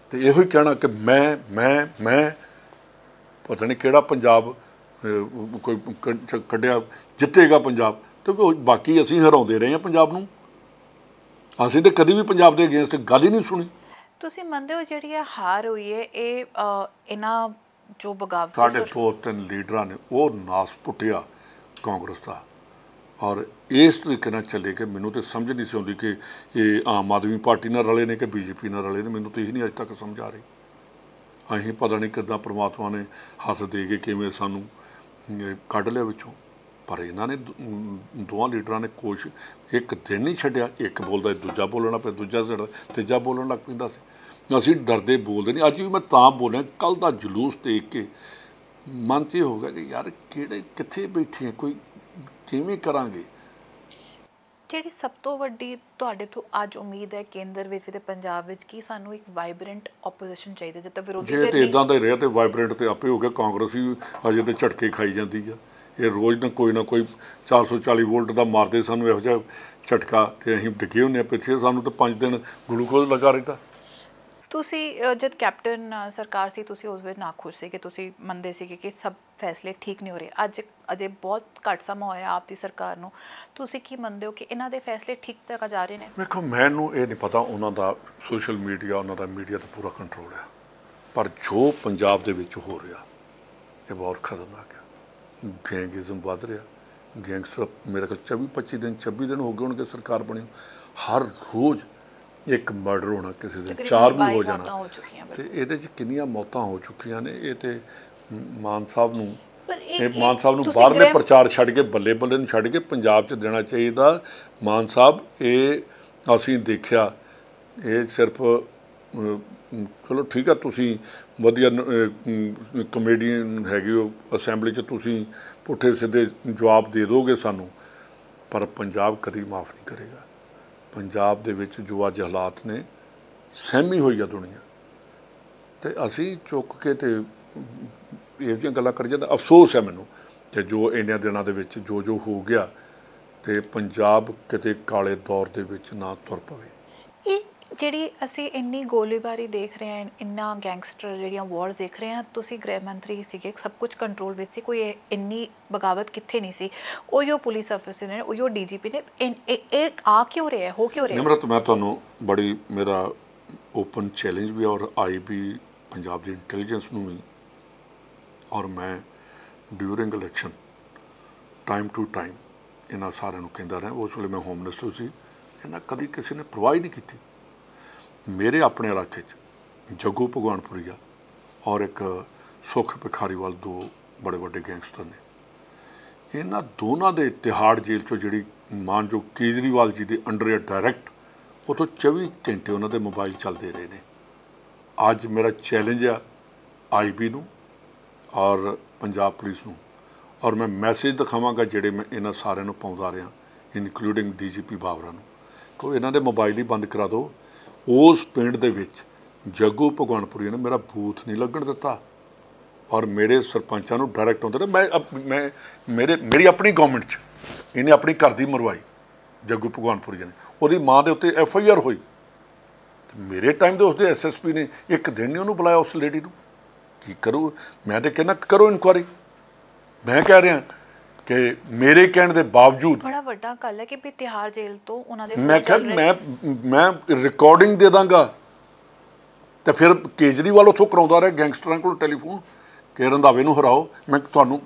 ਅਤੇ ਇਹੋ ਹੀ ਕਹਿਣਾ ਕਿ ਮੈਂ ਪਤਾ ਨਹੀਂ ਕਿਹੜਾ ਪੰਜਾਬ ਕੋਈ ਕੱਢਿਆ ਜਿੱਤੇਗਾ ਪੰਜਾਬ, ਅਤੇ ਬਾਕੀ ਅਸੀਂ ਹਰਾਉਂਦੇ ਰਹੇ ਹਾਂ ਪੰਜਾਬ ਨੂੰ। ਅਸੀਂ ਤਾਂ ਕਦੀ ਵੀ ਪੰਜਾਬ ਦੇ ਅਗੇਂਸਟ ਗੱਲ ਹੀ ਨਹੀਂ ਸੁਣੀ। ਤੁਸੀਂ ਮੰਨਦੇ ਹੋ ਜਿਹੜੀ ਇਹ ਹਾਰ ਹੋਈ ਹੈ ਇਹ ਇਹਨਾਂ ਜੋ ਬਗਾਵਤ ਸਾਡੇ 2-3 ਲੀਡਰਾਂ ਨੇ ਉਹ ਨਾਸ ਪੁੱਟਿਆ ਕਾਂਗਰਸ ਦਾ, ਔਰ ਇਸ ਤਰੀਕੇ ਨਾਲ ਚੱਲੇ ਕਿ ਮੈਨੂੰ ਤਾਂ ਸਮਝ ਨਹੀਂ ਸੀ ਆਉਂਦੀ ਕਿ ਇਹ ਆਮ ਆਦਮੀ ਪਾਰਟੀ ਨਾਲ ਰਲੇ ਨੇ ਕਿ BJP ਨਾਲ ਰਲੇ ਨੇ। ਮੈਨੂੰ ਤਾਂ ਇਹ ਨਹੀਂ ਅੱਜ ਤੱਕ ਸਮਝ ਆ ਰਹੀ। ਅਸੀਂ ਪਤਾ ਨਹੀਂ ਕਿੱਦਾਂ ਪ੍ਰਮਾਤਮਾ ਨੇ ਹੱਥ ਦੇ ਕੇ ਕਿਵੇਂ ਸਾਨੂੰ ਕੱਢ ਲਿਆ ਵਿੱਚੋਂ। ਪਰ ਇਹਨਾਂ ਨੇ ਦੋਵਾਂ ਲੀਡਰਾਂ ਨੇ ਇੱਕ ਦਿਨ ਨਹੀਂ ਛੱਡਿਆ, ਇੱਕ ਬੋਲਦਾ ਦੂਜਾ ਬੋਲਣ ਲੱਗ ਪਿਆ, ਦੂਜਾ ਤੀਜਾ ਬੋਲਣ ਲੱਗ ਪੈਂਦਾ ਸੀ। ਅਸੀਂ ਡਰਦੇ ਬੋਲਦੇ ਨਹੀਂ। ਅੱਜ ਵੀ ਮੈਂ ਤਾਂ ਬੋਲਿਆ, ਕੱਲ੍ਹ ਦਾ ਜਲੂਸ ਦੇਖ ਕੇ ਮਨ 'ਚ ਇਹ ਹੋ ਗਿਆ ਕਿ ਯਾਰ ਕਿੱਥੇ ਬੈਠੇ ਆ, ਕੋਈ ਕਿਵੇਂ ਕਰਾਂਗੇ। ਜਿਹੜੀ ਸਭ ਤੋਂ ਵੱਡੀ ਤੁਹਾਡੇ ਤੋਂ ਅੱਜ ਉਮੀਦ ਹੈ ਕੇਂਦਰ ਵਿੱਚ ਅਤੇ ਪੰਜਾਬ ਵਿੱਚ, ਕੀ ਸਾਨੂੰ ਇੱਕ ਵਾਈਬਰੈਂਟ ਆਪੋਜੀਸ਼ਨ ਚਾਹੀਦੀ ਜਿੱਦਾਂ ਵਿਰੋਧੀ ਜੇ ਤਾਂ ਇੱਦਾਂ ਦਾ ਰਿਹਾ ਤਾਂ ਵਾਈਬਰੈਂਟ ਤਾਂ ਆਪੇ ਹੋ ਗਿਆ। ਕਾਂਗਰਸ ਹੀ ਅਜੇ ਤਾਂ ਝਟਕੇ ਖਾਈ ਜਾਂਦੀ ਆ। ਇਹ ਰੋਜ਼ ਨਾ ਕੋਈ 440 ਵੋਲਟ ਦਾ ਮਾਰਦੇ ਸਾਨੂੰ ਇਹੋ ਜਿਹਾ ਝਟਕਾ, ਅਤੇ ਅਸੀਂ ਡਿੱਗੇ ਹੁੰਦੇ ਹਾਂ ਪਿੱਛੇ। ਸਾਨੂੰ ਤਾਂ 5 ਦਿਨ ਗਲੂਕੋਜ਼ ਲੱਗਾ ਰਹਿੰਦਾ। ਤੁਸੀਂ ਜਦ ਕੈਪਟਨ ਸਰਕਾਰ ਸੀ ਤੁਸੀਂ ਉਸ ਵੇਲੇ ਨਾਖੁਸ਼ ਸੀ ਕਿ ਤੁਸੀਂ ਮੰਨਦੇ ਸੀ ਕਿ ਸਭ ਫੈਸਲੇ ਠੀਕ ਨਹੀਂ ਹੋ ਰਹੇ। ਅੱਜ ਅਜੇ ਬਹੁਤ ਘੱਟ ਸਮਾਂ ਹੋਇਆ ਆਪ ਦੀ ਸਰਕਾਰ ਨੂੰ, ਤੁਸੀਂ ਕੀ ਮੰਨਦੇ ਹੋ ਕਿ ਇਹਨਾਂ ਦੇ ਫੈਸਲੇ ਠੀਕ ਤਰ੍ਹਾਂ ਜਾ ਰਹੇ ਨੇ? ਵੇਖੋ ਮੈਨੂੰ ਇਹ ਨਹੀਂ ਪਤਾ, ਉਹਨਾਂ ਦਾ ਸੋਸ਼ਲ ਮੀਡੀਆ, ਉਹਨਾਂ ਦਾ ਮੀਡੀਆ ਦਾ ਪੂਰਾ ਕੰਟਰੋਲ ਹੈ, ਪਰ ਜੋ ਪੰਜਾਬ ਦੇ ਵਿੱਚ ਹੋ ਰਿਹਾ ਇਹ ਬਹੁਤ ਖਤਰਨਾਕ ਹੈ। ਗੈਂਗਿਜ਼ਮ ਵੱਧ ਰਿਹਾ, ਗੈਂਗਸਟਰ ਮੇਰੇ ਕੋਲ 26 ਦਿਨ ਹੋ ਗਏ ਹੋਣਗੇ ਸਰਕਾਰ ਬਣੀ, ਹਰ ਰੋਜ਼ ਇੱਕ ਮਰਡਰ ਹੋਣਾ, ਕਿਸੇ ਦਿਨ 4 ਵੀ ਹੋ ਜਾਣਾ, ਤੇ ਇਹਦੇ 'ਚ ਕਿੰਨੀਆਂ ਮੌਤਾਂ ਹੋ ਚੁੱਕੀਆਂ ਨੇ। ਇਹ ਤੇ ਮਾਨ ਸਾਹਿਬ ਨੂੰ ਬਾਹਰਲੇ ਪ੍ਰਚਾਰ ਛੱਡ ਕੇ ਬੱਲੇ ਨੂੰ ਛੱਡ ਕੇ ਪੰਜਾਬ 'ਚ ਦੇਣਾ ਚਾਹੀਦਾ। ਮਾਨ ਸਾਹਿਬ ਇਹ ਅਸੀਂ ਦੇਖਿਆ, ਇਹ ਸਿਰਫ ਚਲੋ ਠੀਕ ਆ, ਤੁਸੀਂ ਵਧੀਆ ਕਮੇਡੀਅਨ ਹੈਗੇ ਹੋ, ਅਸੈਂਬਲੀ 'ਚ ਤੁਸੀਂ ਪੁੱਠੇ ਸਿੱਧੇ ਜਵਾਬ ਦੇ ਦੋਗੇ ਸਾਨੂੰ, ਪਰ ਪੰਜਾਬ ਕਦੀ ਮਾਫ ਨਹੀਂ ਕਰੇਗਾ। ਪੰਜਾਬ ਦੇ ਵਿੱਚ ਜੋ ਅੱਜ ਹਾਲਾਤ ਨੇ, ਸਹਿਮੀ ਹੋਈ ਆ ਦੁਨੀਆ, ਤੇ ਅਸੀਂ ਚੁੱਕ ਕੇ ਤੇ ਇਹੋ ਜਿਹੀਆਂ ਗੱਲਾਂ ਕਰੀ ਜਾਂਦਾ। ਅਫਸੋਸ ਹੈ ਮੈਨੂੰ ਕਿ ਜੋ ਇੰਨਿਆਂ ਦਿਨਾਂ ਦੇ ਵਿੱਚ ਜੋ ਹੋ ਗਿਆ, ਤੇ ਪੰਜਾਬ ਕਿਤੇ ਕਾਲੇ ਦੌਰ ਦੇ ਵਿੱਚ ਨਾ ਤੁਰ ਪਵੇ। ਇਹ ਜਿਹੜੀ ਅਸੀਂ ਇੰਨੀ ਗੋਲੀਬਾਰੀ ਦੇਖ ਰਹੇ ਹਾਂ, ਇੰਨਾ ਗੈਂਗਸਟਰ ਜਿਹੜੀਆਂ ਵਾਰਸ ਦੇਖ ਰਹੇ ਹਾਂ, ਤੁਸੀਂ ਗ੍ਰਹਿ ਮੰਤਰੀ ਸੀਗੇ, ਸਭ ਕੁਝ ਕੰਟਰੋਲ ਵਿੱਚ ਸੀ, ਕੋਈ ਇੰਨੀ ਬਗਾਵਤ ਕਿੱਥੇ ਨਹੀਂ ਸੀ। ਉਹੀਓ ਪੁਲਿਸ ਅਫਸਰ ਨੇ, ਉਹੀਓ DGP ਨੇ, ਇਹ ਆ ਕਿਉਂ ਰਿਹਾ, ਹੋ ਕਿਉਂ ਰਿਹਾ? ਨਿਮਰਤ, ਮੈਂ ਤੁਹਾਨੂੰ ਬੜੀ, ਮੇਰਾ ਓਪਨ ਚੈਲੰਜ ਵੀ ਔਰ ਆਈ ਵੀ ਪੰਜਾਬ ਦੀ ਇੰਟੈਲੀਜੈਂਸ ਨੂੰ ਵੀ, ਔਰ ਮੈਂ during election time to time ਇਹਨਾਂ ਸਾਰਿਆਂ ਨੂੰ ਕਹਿੰਦਾ ਰਿਹਾ। ਉਸ ਵੇਲੇ ਮੈਂ ਹੋਮ ਮਿਨਿਸਟਰ ਸੀ, ਇਹਨਾਂ ਕਦੀ ਕਿਸੇ ਨੇ ਪਰਵਾਹ ਨਹੀਂ ਕੀਤੀ। ਮੇਰੇ ਆਪਣੇ ਇਲਾਕੇ 'ਚ ਜੱਗੂ ਭਗਵਾਨਪੁਰੀਆ ਔਰ ਇੱਕ ਸੁੱਖ ਭਿਖਾਰੀਵਾਲ, 2 ਬੜੇ ਵੱਡੇ ਗੈਂਗਸਟਰ ਨੇ। ਇਹਨਾਂ ਦੋਨਾਂ ਦੇ ਤਿਹਾੜ ਜੇਲ੍ਹ 'ਚੋਂ, ਜਿਹੜੀ ਮਾਨਯੋਗ ਕੇਜਰੀਵਾਲ ਜੀ ਦੇ ਅੰਡਰ ਹੈ ਡਾਇਰੈਕਟ, ਉੱਥੋਂ 24 ਘੰਟੇ ਉਹਨਾਂ ਦੇ ਮੋਬਾਈਲ ਚੱਲਦੇ ਰਹੇ ਨੇ। ਅੱਜ ਮੇਰਾ ਚੈਲੰਜ ਆ IB ਨੂੰ ਔਰ ਪੰਜਾਬ ਪੁਲਿਸ ਨੂੰ, ਔਰ ਮੈਂ ਮੈਸੇਜ ਦਿਖਾਵਾਂਗਾ ਜਿਹੜੇ ਮੈਂ ਇਹਨਾਂ ਸਾਰਿਆਂ ਨੂੰ ਪਾਉਂਦਾ ਰਿਹਾ, ਇਨਕਲੂਡਿੰਗ DGP ਬਾਬਰਾ ਨੂੰ, ਕਿ ਇਹਨਾਂ ਦੇ ਮੋਬਾਈਲ ਹੀ ਬੰਦ ਕਰਾ ਦਿਓ। ਉਸ ਪਿੰਡ ਦੇ ਵਿੱਚ ਜੱਗੂ ਭਗਵਾਨਪੁਰੀ ਨੇ ਮੇਰਾ ਬੂਥ ਨਹੀਂ ਲੱਗਣ ਦਿੱਤਾ, ਔਰ ਮੇਰੇ ਸਰਪੰਚਾਂ ਨੂੰ ਡਾਇਰੈਕਟ ਆਉਂਦੇ ਨੇ। ਮੇਰੀ ਆਪਣੀ ਗਵਰਨਮੈਂਟ 'ਚ ਇਹਨੇ ਆਪਣੀ ਘਰ ਦੀ ਮਰਵਾਈ, ਜੱਗੂ ਭਗਵਾਨਪੁਰੀ ਨੇ, ਉਹਦੀ ਮਾਂ ਦੇ ਉੱਤੇ FIR ਹੋਈ, ਤੇ ਮੇਰੇ ਟਾਈਮ ਦੇ ਉਸਦੇ SSP ਨੇ ਇੱਕ ਦਿਨ ਨਹੀਂ ਉਹਨੂੰ ਬੁਲਾਇਆ, ਉਸ ਲੇਡੀ ਨੂੰ। ਕੀ ਕਰੂ? ਮੈਂ ਤਾਂ ਕਹਿੰਦਾ ਕਰੋ ਇਨਕੁਆਇਰੀ। ਮੈਂ ਕਹਿ ਰਿਹਾ ਕਿ ਮੇਰੇ ਕਹਿਣ ਦੇ ਬਾਵਜੂਦ ਬੜਾ ਵੱਡਾ ਗੱਲ ਹੈ ਕਿ ਤਿਹਾੜ ਜੇਲ੍ਹ ਤੋਂ ਉਹਨਾਂ ਦੇ, ਮੈਂ ਕਿਹਾ ਮੈਂ ਰਿਕਾਰਡਿੰਗ ਦੇ ਦਾਂਗਾ, ਤੇ ਫਿਰ ਕੇਜਰੀਵਾਲ ਉੱਥੋਂ ਕਰਾਉਂਦਾ ਰਿਹਾ ਗੈਂਗਸਟਰਾਂ ਕੋਲ ਟੈਲੀਫੋਨ ਕਿ ਰੰਧਾਵੇ ਨੂੰ ਹਰਾਓ, ਮੈਂ ਤੁਹਾਨੂੰ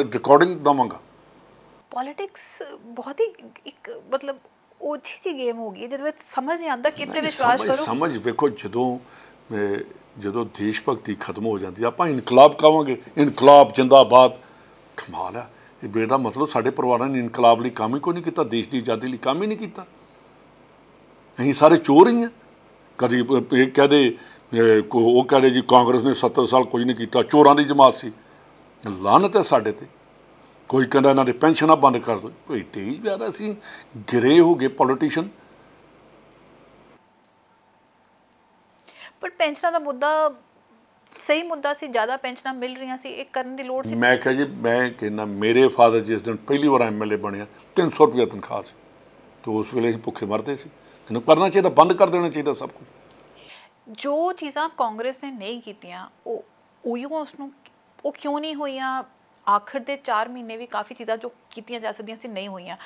ਰਿਕਾਰਡਿੰਗ ਦੇਵਾਂਗਾ। ਪੋਲੀਟਿਕਸ ਬਹੁਤ ਹੀ ਇੱਕ ਮਤਲਬ ਉਹੀ ਜਿਹੀ ਗੇਮ ਹੋ ਗਈ ਜਿਹਦੇ ਵਿੱਚ ਸਮਝ ਨਹੀਂ ਆਉਂਦਾ ਕਿਤੇ ਵਿਸ਼ਵਾਸ ਕਰੋ। ਸਮਝ ਵੇਖੋ, ਜਦੋਂ ਦੇਸ਼ ਭਗਤੀ ਖਤਮ ਹੋ ਜਾਂਦੀ, ਆਪਾਂ ਇਨਕਲਾਬ ਕਹਾਂਗੇ, ਇਨਕਲਾਬ ਜਿੰਦਾਬਾਦ, ਕਮਾਲ ਹੈ। ਇਹ ਬੇਟਾ ਮਤਲਬ ਸਾਡੇ ਪਰਿਵਾਰਾਂ ਨੇ ਇਨਕਲਾਬ ਲਈ ਕੰਮ ਹੀ ਕੋਈ ਨਹੀਂ ਕੀਤਾ, ਦੇਸ਼ ਦੀ ਆਜ਼ਾਦੀ ਲਈ ਕੰਮ ਹੀ ਨਹੀਂ ਕੀਤਾ। ਅਸੀਂ ਸਾਰੇ ਚੋਰ ਹੀ ਹਾਂ। ਕਦੀ ਇਹ ਕਹਦੇ, ਉਹ ਕਹਦੇ ਜੀ ਕਾਂਗਰਸ ਨੇ 70 ਸਾਲ ਕੁਝ ਨਹੀਂ ਕੀਤਾ, ਚੋਰਾਂ ਦੀ ਜਮਾਤ ਸੀ। ਲਾਹਨਤ ਹੈ ਸਾਡੇ 'ਤੇ। ਕੋਈ ਕਹਿੰਦਾ ਇਹਨਾਂ ਦੇ ਪੈਨਸ਼ਨਾਂ ਬੰਦ ਕਰ ਦਿਓ। ਕੋਈ ਤੇਜ਼ ਯਾਰ, ਅਸੀਂ ਗਿਰੇ ਹੋ ਗਏ ਪੋਲੀਟੀਸ਼ੀਅਨ। ਪਰ ਪੈਨਸ਼ਨਾਂ ਦਾ ਮੁੱਦਾ ਸਹੀ ਮੁੱਦਾ ਸੀ, ਜ਼ਿਆਦਾ ਪੈਨਸ਼ਨਾਂ ਮਿਲ ਰਹੀਆਂ ਸੀ, ਇਹ ਕਰਨ ਦੀ ਲੋੜ ਸੀ। ਮੈਂ ਕਿਹਾ ਜੀ, ਮੈਂ ਕਹਿੰਦਾ ਮੇਰੇ ਫਾਦਰ ਜਿਸ ਦਿਨ ਪਹਿਲੀ ਵਾਰ MLA ਬਣਿਆ 300 ਰੁਪਇਆ ਤਨਖਾਹ ਸੀ, ਅਤੇ ਉਸ ਵੇਲੇ ਅਸੀਂ ਭੁੱਖੇ ਮਰਦੇ ਸੀ। ਇਹਨੂੰ ਕਰਨਾ ਚਾਹੀਦਾ, ਬੰਦ ਕਰ ਦੇਣਾ ਚਾਹੀਦਾ ਸਭ ਕੁਝ। ਜੋ ਚੀਜ਼ਾਂ ਕਾਂਗਰਸ ਨੇ ਨਹੀਂ ਕੀਤੀਆਂ, ਉਹੀਓ ਉਸਨੂੰ, ਉਹ ਕਿਉਂ ਨਹੀਂ ਹੋਈਆਂ? ਆਖਰ ਦੇ 4 ਮਹੀਨੇ ਵੀ ਕਾਫੀ ਚੀਜ਼ਾਂ ਜੋ ਕੀਤੀਆਂ ਜਾ ਸਕਦੀਆਂ ਸੀ ਨਹੀਂ ਹੋਈਆਂ।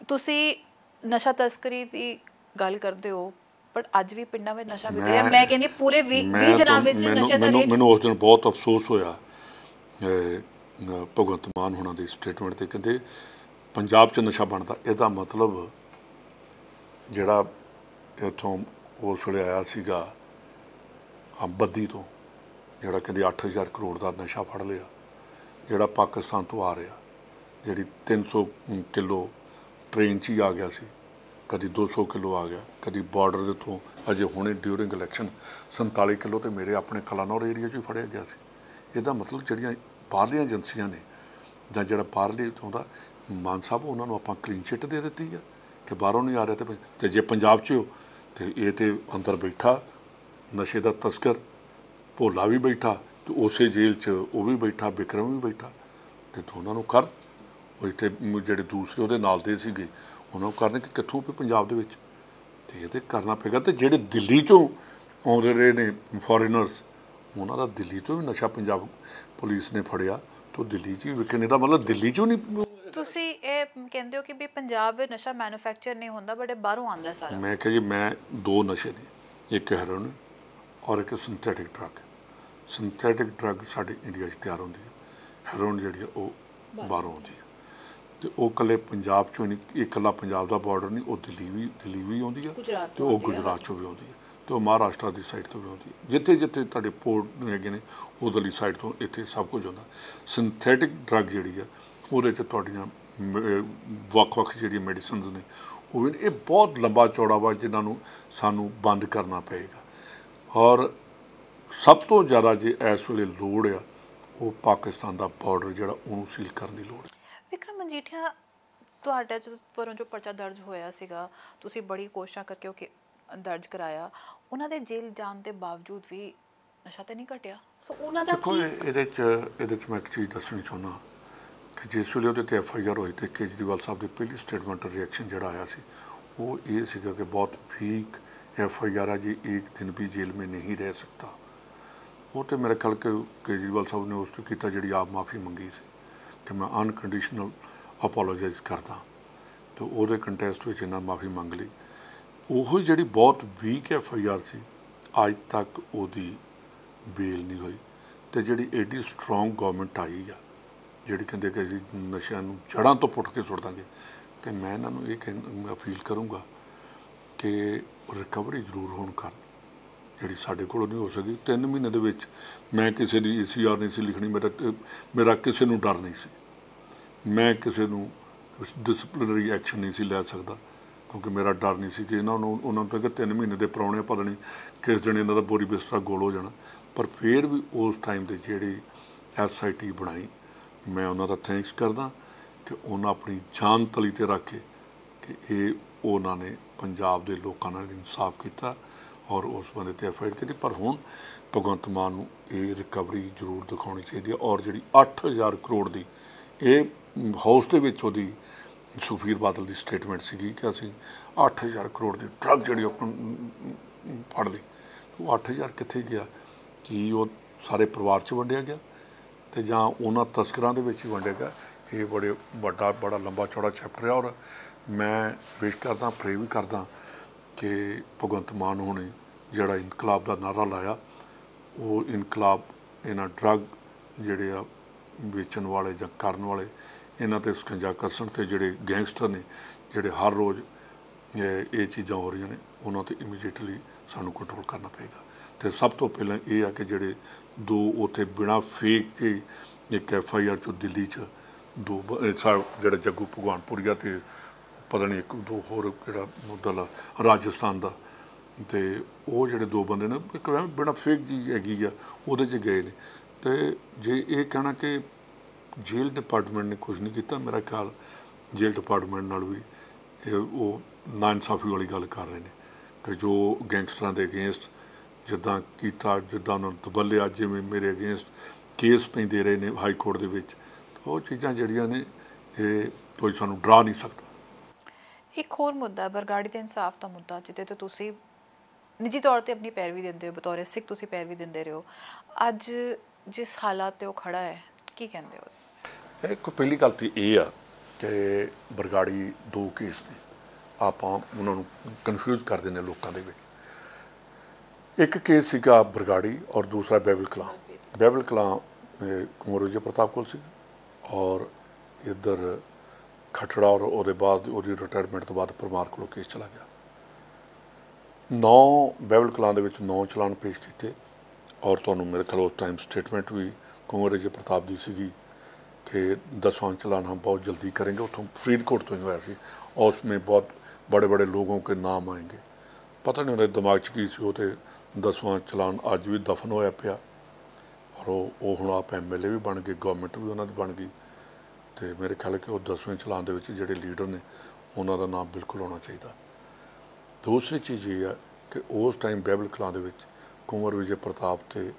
ਤੁਸੀਂ ਨਸ਼ਾ ਤਸਕਰੀ ਦੀ ਗੱਲ ਕਰਦੇ ਹੋ, ਪਰ ਅੱਜ ਵੀ ਪਿੰਡਾਂ ਵਿੱਚ ਨਸ਼ਾ ਵਿਕ ਰਿਹਾ। ਮੈਂ ਕਹਿੰਦੀ ਪੂਰੇ 20 ਦਿਨਾਂ ਵਿੱਚ ਨਸ਼ੇ ਦਾ ਰੇਟ। ਮੈਨੂੰ ਉਸ ਦਿਨ ਬਹੁਤ ਅਫਸੋਸ ਹੋਇਆ ਭਗਵੰਤ ਮਾਨ ਹੋਣਾ ਦੀ ਸਟੇਟਮੈਂਟ 'ਤੇ, ਕਹਿੰਦੇ ਪੰਜਾਬ 'ਚ ਨਸ਼ਾ ਬਣਦਾ। ਇਹਦਾ ਮਤਲਬ ਜਿਹੜਾ ਇੱਥੋਂ ਉਸ ਵੇਲੇ ਆਇਆ ਸੀਗਾ ਬੱਦੀ ਤੋਂ, ਜਿਹੜਾ ਕਹਿੰਦੇ 8000 ਕਰੋੜ ਦਾ ਨਸ਼ਾ ਫੜ ਲਿਆ, ਜਿਹੜਾ ਪਾਕਿਸਤਾਨ ਤੋਂ ਆ ਰਿਹਾ, ਜਿਹੜੀ 300 ਕਿਲੋ ਟ੍ਰੇਨ 'ਚ ਹੀ ਆ ਗਿਆ ਸੀ, ਕਦੀ 200 ਕਿਲੋ ਆ ਗਿਆ, ਕਦੀ ਬਾਰਡਰ ਦੇ ਤੋਂ ਅਜੇ ਹੁਣੇ ਡਿਊਰਿੰਗ ਇਲੈਕਸ਼ਨ 47 ਕਿਲੋ ਤੇ ਮੇਰੇ ਆਪਣੇ ਕਲਾਨੌਰ ਏਰੀਆ 'ਚ ਹੀ ਫੜਿਆ ਗਿਆ ਸੀ। ਇਹਦਾ ਮਤਲਬ ਜਿਹੜੀਆਂ ਬਾਹਰਲੀਆਂ ਏਜੰਸੀਆਂ ਨੇ ਜਾਂ ਜਿਹੜਾ ਬਾਹਰਲੇ ਤੋਂ ਦਾ ਮਾਨ ਸਾਹਿਬ, ਉਹਨਾਂ ਨੂੰ ਆਪਾਂ ਕਲੀਨ ਚਿੱਟ ਦੇ ਦਿੱਤੀ ਆ ਕਿ ਬਾਹਰੋਂ ਨਹੀਂ ਆ ਰਿਹਾ, ਤੇ ਜੇ ਪੰਜਾਬ 'ਚ ਹੋ ਤੇ ਇਹ ਤੇ ਅੰਦਰ ਬੈਠਾ ਨਸ਼ੇ ਦਾ ਤਸਕਰ ਭੋਲਾ ਵੀ ਬੈਠਾ, ਤੇ ਉਸੇ ਜੇਲ੍ਹ 'ਚ ਉਹ ਵੀ ਬੈਠਾ, ਵਿਕਰਮ ਵੀ ਬੈਠਾ, ਤੇ ਦੋਨਾਂ ਨੂੰ ਕਰ। ਉਹ ਇੱਥੇ ਜਿਹੜੇ ਦੂਸਰੇ ਉਹਦੇ ਨਾਲ ਦੇ ਸੀਗੇ ਉਹਨਾਂ ਨੂੰ ਕਰਨ ਕਿ ਕਿੱਥੋਂ ਵੀ ਪੰਜਾਬ ਦੇ ਵਿੱਚ, ਤੇ ਇਹ ਤਾਂ ਕਰਨਾ ਪਏਗਾ। ਤੇ ਜਿਹੜੇ ਦਿੱਲੀ 'ਚੋਂ ਆਉਂਦੇ ਰਹੇ ਨੇ ਫੋਰਨਰਸ, ਉਹਨਾਂ ਦਾ ਦਿੱਲੀ ਤੋਂ ਵੀ ਨਸ਼ਾ ਪੰਜਾਬ ਪੁਲਿਸ ਨੇ ਫੜਿਆ ਤੇ ਦਿੱਲੀ 'ਚ ਵੀ ਵਿਕਣ ਦਾ ਮਤਲਬ ਦਿੱਲੀ 'ਚ ਨਹੀਂ। ਤੁਸੀਂ ਇਹ ਕਹਿੰਦੇ ਹੋ ਕਿ ਵੀ ਪੰਜਾਬ ਵਿੱਚ ਨਸ਼ਾ ਮੈਨੂਫੈਕਚਰ ਨਹੀਂ ਹੁੰਦਾ ਬਟ ਬਾਹਰੋਂ ਆਉਂਦਾ ਸਾਰਾ। ਮੈਂ ਕਿਹਾ ਜੀ ਮੈਂ ਦੋ ਨਸ਼ੇ ਨੇ, ਇੱਕ ਹੈਰੋਇਨ ਔਰ ਇੱਕ ਸਿੰਥੈਟਿਕ ਡਰੱਗ। ਸਿੰਥੈਟਿਕ ਡਰੱਗ ਸਾਡੇ ਇੰਡੀਆ 'ਚ ਤਿਆਰ ਹੁੰਦੀ ਹੈ, ਹੈਰੋਇਨ ਜਿਹੜੀ ਉਹ ਬਾਹਰੋਂ ਆਉਂਦੀ ਹੈ। ਤੇ ਉਹ ਇਕੱਲੇ ਪੰਜਾਬ 'ਚੋਂ ਨਹੀਂ, ਇਕੱਲਾ ਪੰਜਾਬ ਦਾ ਬਾਰਡਰ ਨਹੀਂ, ਉਹ ਦਿੱਲੀ ਵੀ ਆਉਂਦੀ ਹੈ ਤੇ ਉਹ ਗੁਜਰਾਤ 'ਚੋਂ ਵੀ ਆਉਂਦੀ ਹੈ ਤੇ ਉਹ ਮਹਾਰਾਸ਼ਟਰ ਦੀ ਸਾਈਡ ਤੋਂ ਵੀ ਆਉਂਦੀ ਹੈ। ਜਿੱਥੇ ਜਿੱਥੇ ਤੁਹਾਡੇ ਪੋਰਟ ਹੈਗੇ ਨੇ ਉਧਰਲੀ ਸਾਈਡ ਤੋਂ ਇੱਥੇ ਸਭ ਕੁਝ ਹੁੰਦਾ। ਸਿੰਥੈਟਿਕ ਡਰੱਗ ਜਿਹੜੀ ਆ ਉਹਦੇ 'ਚ ਤੁਹਾਡੀਆਂ ਵੱਖ-ਵੱਖ ਜਿਹੜੀਆਂ ਮੈਡੀਸਨਸ ਨੇ ਉਹ ਵੀ, ਇਹ ਬਹੁਤ ਲੰਬਾ ਚੌੜਾ ਵਾ ਜਿਨ੍ਹਾਂ ਨੂੰ ਸਾਨੂੰ ਬੰਦ ਕਰਨਾ ਪਏਗਾ। ਔਰ ਸਭ ਤੋਂ ਜ਼ਿਆਦਾ ਜੇ ਇਸ ਵੇਲੇ ਲੋੜ ਆ ਉਹ ਪਾਕਿਸਤਾਨ ਦਾ ਬਾਰਡਰ ਜਿਹੜਾ ਉਹਨੂੰ ਸੀਲ ਕਰਨ ਦੀ ਲੋੜ ਹੈ। ਵਿਕਰਮ ਮਜੀਠੀਆ, ਤੁਹਾਡਾ ਜਦੋਂ ਜੋ ਪਰਚਾ ਦਰਜ ਹੋਇਆ ਸੀਗਾ, ਤੁਸੀਂ ਬੜੀ ਕੋਸ਼ਿਸ਼ਾਂ ਕਰਕੇ ਉਹ ਦਰਜ ਕਰਾਇਆ, ਉਹਨਾਂ ਦੇ ਜੇਲ੍ਹ ਜਾਣ ਦੇ ਬਾਵਜੂਦ ਵੀ ਨਸ਼ਾ ਤਾਂ ਨਹੀਂ ਘਟਿਆ। ਸੋ ਉਹਨਾਂ ਦਾ ਦੇਖੋ ਇਹਦੇ 'ਚ ਮੈਂ ਇੱਕ ਚੀਜ਼ ਦੱਸਣੀ ਚਾਹੁੰਦਾ ਕਿ ਜਿਸ ਵੇਲੇ ਉਹਦੇ 'ਤੇ FIR ਹੋਈ ਤੇ ਕੇਜਰੀਵਾਲ ਸਾਹਿਬ ਦੀ ਪਹਿਲੀ ਸਟੇਟਮੈਂਟ ਰਿਐਕਸ਼ਨ ਜਿਹੜਾ ਆਇਆ ਸੀ ਉਹ ਇਹ ਸੀਗਾ ਕਿ ਬਹੁਤ ਵੀਕ FIR ਆ ਜੀ, ਇੱਕ ਦਿਨ ਵੀ ਜੇਲ੍ਹ में नहीं रह सकता। ਉਹ ਤੇ ਮੇਰੇ ਖਿਆਲ ਕਿ ਕੇਜਰੀਵਾਲ ਸਾਹਿਬ ਨੇ ਉਸ ਤੋਂ ਕੀਤਾ ਜਿਹੜੀ ਆਪ ਮਾਫੀ ਮੰਗੀ ਸੀ ਕਿ ਮੈਂ ਅਨਕੰਡੀਸ਼ਨਲ ਅਪੋਲੋਜਾਈਜ਼ ਕਰਦਾ, ਤੇ ਉਹਦੇ ਕੰਟੈਸਟ ਵਿੱਚ ਇਹਨਾਂ ਮਾਫੀ ਮੰਗ ਲਈ। ਉਹ ਜਿਹੜੀ ਬਹੁਤ ਵੀਕ FIR ਸੀ, ਅੱਜ ਤੱਕ ਉਹਦੀ ਬੇਲ ਨਹੀਂ ਹੋਈ। ਤੇ ਜਿਹੜੀ ਐਡੀ ਸਟਰੋਂਗ ਗਵਰਨਮੈਂਟ ਆਈ ਆ ਜਿਹੜੀ ਕਹਿੰਦੇ ਕਿ ਅਸੀਂ ਨਸ਼ਿਆਂ ਨੂੰ ਜੜ੍ਹਾਂ ਤੋਂ ਪੁੱਟ ਕੇ ਸੁੱਟ ਦਾਂਗੇ, ਤੇ ਮੈਂ ਇਹਨਾਂ ਨੂੰ ਇਹ ਅਪੀਲ ਕਰੂੰਗਾ ਕਿ ਰਿਕਵਰੀ ਜ਼ਰੂਰ ਹੋਣ ਕਰਨ, ਜਿਹੜੀ ਸਾਡੇ ਕੋਲੋਂ ਨਹੀਂ ਹੋ ਸਕੀ। 3 ਮਹੀਨੇ ਦੇ ਵਿੱਚ ਮੈਂ ਕਿਸੇ ਦੀ ECR ਨਹੀਂ ਸੀ ਲਿਖਣੀ, ਮੇਰਾ ਕਿਸੇ ਨੂੰ ਡਰ ਨਹੀਂ ਸੀ, ਮੈਂ ਕਿਸੇ ਨੂੰ ਡਿਸਪਲਿਨਰੀ ਐਕਸ਼ਨ ਨਹੀਂ ਸੀ ਲੈ ਸਕਦਾ ਕਿਉਂਕਿ ਮੇਰਾ ਡਰ ਨਹੀਂ ਸੀ ਕਿ ਉਹਨਾਂ ਨੂੰ ਤਾਂ ਕਿ 3 ਮਹੀਨੇ ਦੇ ਪ੍ਰਾਹੁਣੇ ਪਤਾ ਨਹੀਂ ਕਿਸ ਦਿਨ ਇਹਨਾਂ ਦਾ ਬੋਰੀ ਬਿਸਤਰਾ ਗੋਲ ਹੋ ਜਾਣਾ। ਪਰ ਫਿਰ ਵੀ ਉਸ ਟਾਈਮ ਦੇ ਜਿਹੜੀ SIT ਬਣਾਈ, ਮੈਂ ਉਹਨਾਂ ਦਾ ਥੈਂਕਸ ਕਰਦਾ ਕਿ ਉਹਨਾਂ ਆਪਣੀ ਜਾਨ ਤਲੀ 'ਤੇ ਰੱਖ ਕੇ ਕਿ ਇਹ ਉਹਨਾਂ ਨੇ ਪੰਜਾਬ ਦੇ ਲੋਕਾਂ ਨਾਲ ਇਨਸਾਫ ਕੀਤਾ ਔਰ ਉਸ ਬੰਦੇ 'ਤੇ FIR ਕੀਤੀ। ਪਰ ਹੁਣ ਭਗਵੰਤ ਮਾਨ ਨੂੰ ਇਹ ਰਿਕਵਰੀ ਜ਼ਰੂਰ ਦਿਖਾਉਣੀ ਚਾਹੀਦੀ ਹੈ। ਔਰ ਜਿਹੜੀ 8000 ਕਰੋੜ ਦੀ ਇਹ ਹਾਊਸ ਦੇ ਵਿੱਚ ਉਹਦੀ ਸੁਖਬੀਰ ਬਾਦਲ ਦੀ ਸਟੇਟਮੈਂਟ ਸੀਗੀ ਕਿ ਅਸੀਂ 8000 ਕਰੋੜ ਦੀ ਡਰੱਗ ਜਿਹੜੀ ਉਹ ਫੜ ਲਈ, ਉਹ 8000 ਕਿੱਥੇ ਗਿਆ? ਕੀ ਉਹ ਸਾਰੇ ਪਰਿਵਾਰ 'ਚ ਵੰਡਿਆ ਗਿਆ ਤੇ ਜਾਂ ਉਹਨਾਂ ਤਸਕਰਾਂ ਦੇ ਵਿੱਚ ਹੀ ਵੰਡਿਆ ਗਿਆ? ਇਹ ਬੜਾ ਲੰਬਾ ਚੌੜਾ ਚੈਪਟਰ ਹੈ। ਔਰ ਮੈਂ ਵਿਸ਼ ਕਰਦਾ, ਪ੍ਰੇ ਵੀ ਕਰਦਾ ਕਿ ਭਗਵੰਤ ਮਾਨ ਹੋਣੀ ਜਿਹੜਾ ਇਨਕਲਾਬ ਦਾ ਨਾਅਰਾ ਲਾਇਆ, ਉਹ ਇਨਕਲਾਬ ਇਹਨਾਂ ਡਰੱਗ ਜਿਹੜੇ ਆ ਵੇਚਣ ਵਾਲੇ ਜਾਂ ਕਰਨ ਵਾਲੇ ਇਹਨਾਂ 'ਤੇ ਸਕੰਜਾ ਕੱਸਣ, ਤੇ ਜਿਹੜੇ ਗੈਂਗਸਟਰ ਨੇ ਜਿਹੜੇ ਹਰ ਰੋਜ਼ ਇਹ ਚੀਜ਼ਾਂ ਹੋ ਰਹੀਆਂ ਨੇ ਉਹਨਾਂ 'ਤੇ ਇਮੀਡੀਏਟਲੀ ਸਾਨੂੰ ਕੰਟਰੋਲ ਕਰਨਾ ਪਏਗਾ। ਤੇ ਸਭ ਤੋਂ ਪਹਿਲਾਂ ਇਹ ਆ ਕਿ ਜਿਹੜੇ ਦੋ ਉੱਥੇ ਬਿਨਾਂ ਫੇਕ ਕੇ ਇੱਕ FIR 'ਚੋਂ ਦਿੱਲੀ 'ਚ ਦੋ ਜਿਹੜਾ ਜੱਗੂ ਭਗਵਾਨਪੁਰੀਆ ਤੇ ਪਤਾ ਨਹੀਂ ਇੱਕ ਦੋ ਹੋਰ ਕਿਹੜਾ ਮੁੱਦਲ ਰਾਜਸਥਾਨ ਦਾ, ਤੇ ਉਹ ਜਿਹੜੇ ਦੋ ਬੰਦੇ ਨੇ ਇੱਕ ਬਿਨਾਂ ਫੇਕ ਜੀ ਹੈਗੀ ਆ ਉਹਦੇ 'ਚ ਗਏ ਨੇ। ਤੇ ਜੇ ਇਹ ਕਹਿਣਾ ਕਿ ਜੇਲ੍ਹ ਡਿਪਾਰਟਮੈਂਟ ਨੇ ਕੁਝ ਨਹੀਂ ਕੀਤਾ, ਮੇਰਾ ਖਿਆਲ ਜੇਲ੍ਹ ਡਿਪਾਰਟਮੈਂਟ ਨਾਲ ਵੀ ਉਹ ਨਾਇਨਸਾਫੀ ਵਾਲੀ ਗੱਲ ਕਰ ਰਹੇ ਨੇ ਕਿ ਜੋ ਗੈਂਗਸਟਰਾਂ ਦੇ ਅਗੇਂਸਟ ਜਿੱਦਾਂ ਕੀਤਾ, ਜਿੱਦਾਂ ਉਹਨਾਂ ਨੂੰ ਤਬੱਲਿਆ, ਜਿਵੇਂ ਮੇਰੇ ਅਗੇਂਸਟ ਕੇਸ ਪੈਂਦੇ ਰਹੇ ਨੇ ਹਾਈ ਕੋਰਟ ਦੇ ਵਿੱਚ, ਉਹ ਚੀਜ਼ਾਂ ਜਿਹੜੀਆਂ ਨੇ ਇਹ ਕੋਈ ਸਾਨੂੰ ਡਰਾ ਨਹੀਂ ਸਕਦਾ। ਇੱਕ ਹੋਰ ਮੁੱਦਾ ਬਰਗਾੜੀ ਤੇ ਇਨਸਾਫ ਦਾ ਮੁੱਦਾ, ਜਿਹਦੇ ਤੇ ਤੁਸੀਂ ਨਿੱਜੀ ਤੌਰ ਤੇ ਆਪਣੀ ਪੈਰਵੀ ਦਿੰਦੇ ਹੋ, ਬਤੌਰ ਸਿੱਖ ਤੁਸੀਂ ਪੈਰਵੀ ਦਿੰਦੇ ਰਹੇ ਹੋ। ਅੱਜ ਜਿਸ ਹਾਲਾਤ ਤੇ ਉਹ ਖੜਾ ਹੈ, ਕੀ ਕਹਿੰਦੇ ਹੋ? ਇੱਕ ਪਹਿਲੀ ਗੱਲ ਤਾਂ ਇਹ ਆ ਕਿ ਬਰਗਾੜੀ ਦੋ ਕੇਸ ਨੇ, ਆਪਾਂ ਉਹਨਾਂ ਨੂੰ ਕਨਫਿਊਜ਼ ਕਰ ਦਿੰਦੇ ਲੋਕਾਂ ਦੇ ਵਿੱਚ। ਇੱਕ ਕੇਸ ਸੀਗਾ ਬਰਗਾੜੀ ਔਰ ਦੂਸਰਾ ਬਹਿਬਲ ਕਲਾਂ। ਬਹਿਬਲ ਕਲਾਂ ਕੁੰਵਰ ਵਿਜੇ ਪ੍ਰਤਾਪ ਕੋਲ ਸੀਗਾ ਔਰ ਇੱਧਰ ਖਟੜਾ, ਔਰ ਉਹਦੇ ਬਾਅਦ ਉਹਦੀ ਰਿਟਾਇਰਮੈਂਟ ਤੋਂ ਬਾਅਦ ਪਰਮਾਰ ਕੋਲੋਂ ਕੇਸ ਚਲਾ ਗਿਆ। 9 ਬਹਿਬਲ ਕਲਾਂ ਦੇ ਵਿੱਚ 9 ਚਲਾਨ ਪੇਸ਼ ਕੀਤੇ ਔਰ ਤੁਹਾਨੂੰ ਮੇਰੇ ਖਿਆਲ ਉਸ ਟਾਈਮ ਸਟੇਟਮੈਂਟ ਵੀ ਕੁੰਵਰ ਵਿਜੇ ਪ੍ਰਤਾਪ ਦੀ ਸੀਗੀ कि 10वां चलान हम बहुत जल्दी करेंगे। उतों फरीदकोट तो ही होया सी और उसमें बहुत बड़े बड़े लोगों के नाम आएंगे। पता नहीं उन्हें दिमाग च की सी, वो तो 10वां चलान अज भी दफन होया पिया और वो हुण आप MLA भी बन गए, गवर्नमेंट भी उन्होंने बन गई। तो मेरे ख्याल कि वो 10वें चलान के जोड़े लीडर ने उन्हों का नाम बिल्कुल होना चाहिए। दूसरी चीज़ ये है कि उस टाइम बहबल कलां दे विच कुंवर विजय प्रताप ते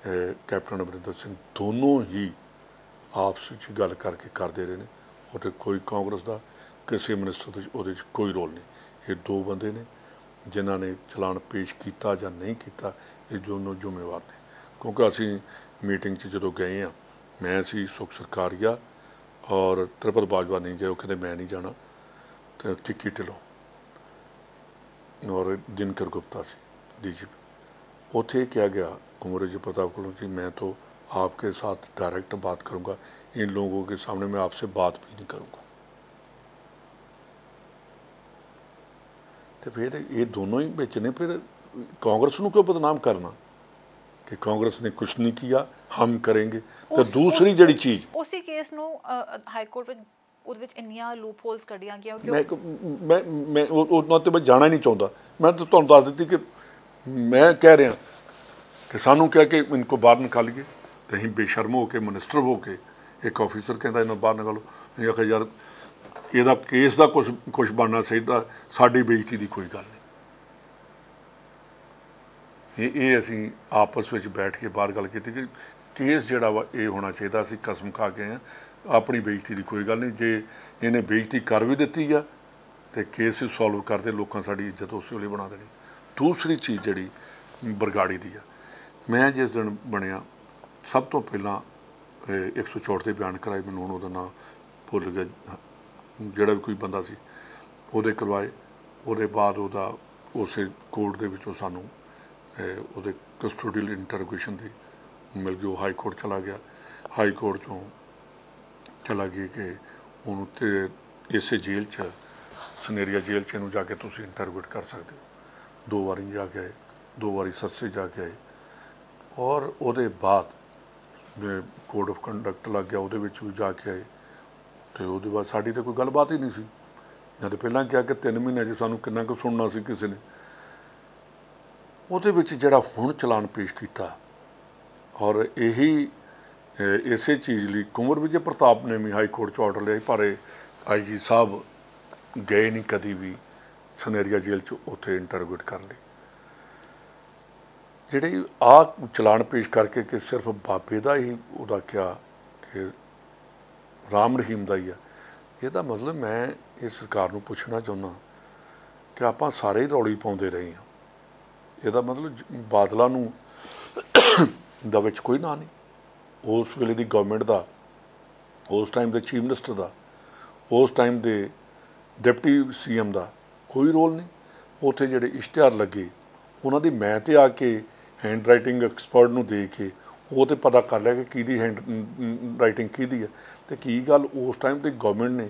कैप्टन अमरिंदर सिंह दोनों ही आपस ਵਿੱਚ ਗੱਲ ਕਰਕੇ ਕਰਦੇ ਰਹੇ ਨੇ। ਉਹ 'ਤੇ ਕੋਈ ਕਾਂਗਰਸ ਦਾ ਕਿਸੇ ਮਿਨਿਸਟਰ ਦੇ ਉਹਦੇ 'ਚ ਕੋਈ ਰੋਲ ਨਹੀਂ। ਇਹ ਦੋ ਬੰਦੇ ਨੇ जिन्हां ने चलान पेश किया जां नहीं किया, ये दोनों ਜ਼ਿੰਮੇਵਾਰ ने। क्योंकि ਅਸੀਂ मीटिंग 'ਚ ਜਦੋਂ ਗਏ ਹਾਂ, मैं सी, सुख सरकारिया और त्रिपल बाजवा नहीं गए, वो कहते मैं नहीं जाना, तो टिक्की ढिल्लों और दिनकर गुप्ता सी DGP। उत्थे किया गया कुंवर विजय प्रताप को कि मैं तो आपके साथ डायरेक्ट बात करूंगा, इन लोगों के सामने मैं आपसे बात भी नहीं करूंगा। तो फिर ये दोनों ही बिच ने, फिर कांग्रेस को क्यों बदनाम करना कि कांग्रेस ने कुछ नहीं किया, हम करेंगे। तो दूसरी जड़ी चीज़ उसी केस ਨੂੰ ਹਾਈ ਕੋਰਟ ਵਿੱਚ ਉਹਦੇ ਵਿੱਚ ਇੰਨੀਆਂ ਲੂਪ ਹੋਲਸ ਕੱਢੀਆਂ ਗਈਆਂ ਕਿ मैं ਉਹਨਾਂ ਤੇ मैं जाना ही नहीं चाहता। मैं तो ਤੁਹਾਨੂੰ ਦੱਸ ਦਿੱਤੀ कि मैं कह रहा कि सानू कह के इनको बाहर निकालिए, तो अं बेशर्म हो के मिनिस्टर हो के एक ऑफिसर कहता इन्हों बाहर निकालो, अं आखिया यार ਇਹਦਾ केस का कुछ बनना चाहिए, साड़ी बेइज्जती की कोई गल नहीं। ये असी आपस में बैठ के बाहर गल की कि केस जोड़ा वा ये होना चाहिए, असी कसम खा के हैं अपनी बेइज्जती की कोई गल नहीं। जे इन्हें बेइज्जती कर भी दी है तो केस ही सॉल्व करते, लोगों साड़ी इज्जत उस वे बना देनी। दूसरी चीज़ जी बरगाड़ी की है, मैं जिस दिन बनया सब तो पहला 164 के बयान कराए, मैं हूँ वह नाम भुल गया, जोड़ा भी कोई बंदा सी वो करवाए। वो बाद उस कोर्ट के सानू वो कस्टोडियल इंटरोगेशन की मिल गई। वो हाई कोर्ट चला गया, हाई कोर्ट चों चला गया कि उन्होंने इस जेल च सनेरिया जेल च इनू जाके तुम इंटरोगेट कर सकते हो। 2 बारी जाके आए, 2 बारी सरसे जाके आए, और वो बाद कोड ऑफ कंडक्ट लग गया, वो भी जाके आए। तो वो बाद साड़ी तो कोई गलबात ही नहीं सी। मैं तो पहला क्या कि 3 महीने च सानू कितना कुछ सुनना सी किसी ने। वो जोड़ा हुण चलान पेश किया, और यही इसे चीज़ लिए कुंवर विजय प्रताप ने भी हाई कोर्ट च ऑर्डर लिया, पर IG साहब गए नहीं कभी भी सनेरिया जेल च उत्थे इंटरोगेट कर ली। जिहड़े आ चलान पेश करके कि सिर्फ बाबे का ही उहदा क्या कि राम रहीम का ही है, ਇਹਦਾ मतलब मैं इस सरकार ਨੂੰ ਪੁੱਛਣਾ ਚਾਹੁੰਦਾ कि ਆਪਾਂ ਸਾਰੇ ਹੀ ਰੌਲੀ ਪਾਉਂਦੇ ਰਹੇ ਹਾਂ। ਇਹਦਾ मतलब ਬਾਦਲਾਂ ਨੂੰ ਦਾ ਵਿੱਚ ਕੋਈ ਨਾਂ ਨਹੀਂ, ਉਸ ਵੇਲੇ ਦੀ ਗਵਰਨਮੈਂਟ ਦਾ, ਉਸ ਟਾਈਮ ਦੇ ਚੀਫ ਮਿਨਿਸਟਰ ਦਾ, ਉਸ ਟਾਈਮ ਦੇ डिप्टी CM का कोई रोल नहीं। उत्थे जिहड़े इश्तिहार लगे उन्हों की मैं तो आके हैंड राइटिंग एक्सपर्ट नूं दे के वो तो पता कर लिया कि किहदी हैंड राइटिंग किहदी है। तो की गल उस टाइम तो गवर्नमेंट ने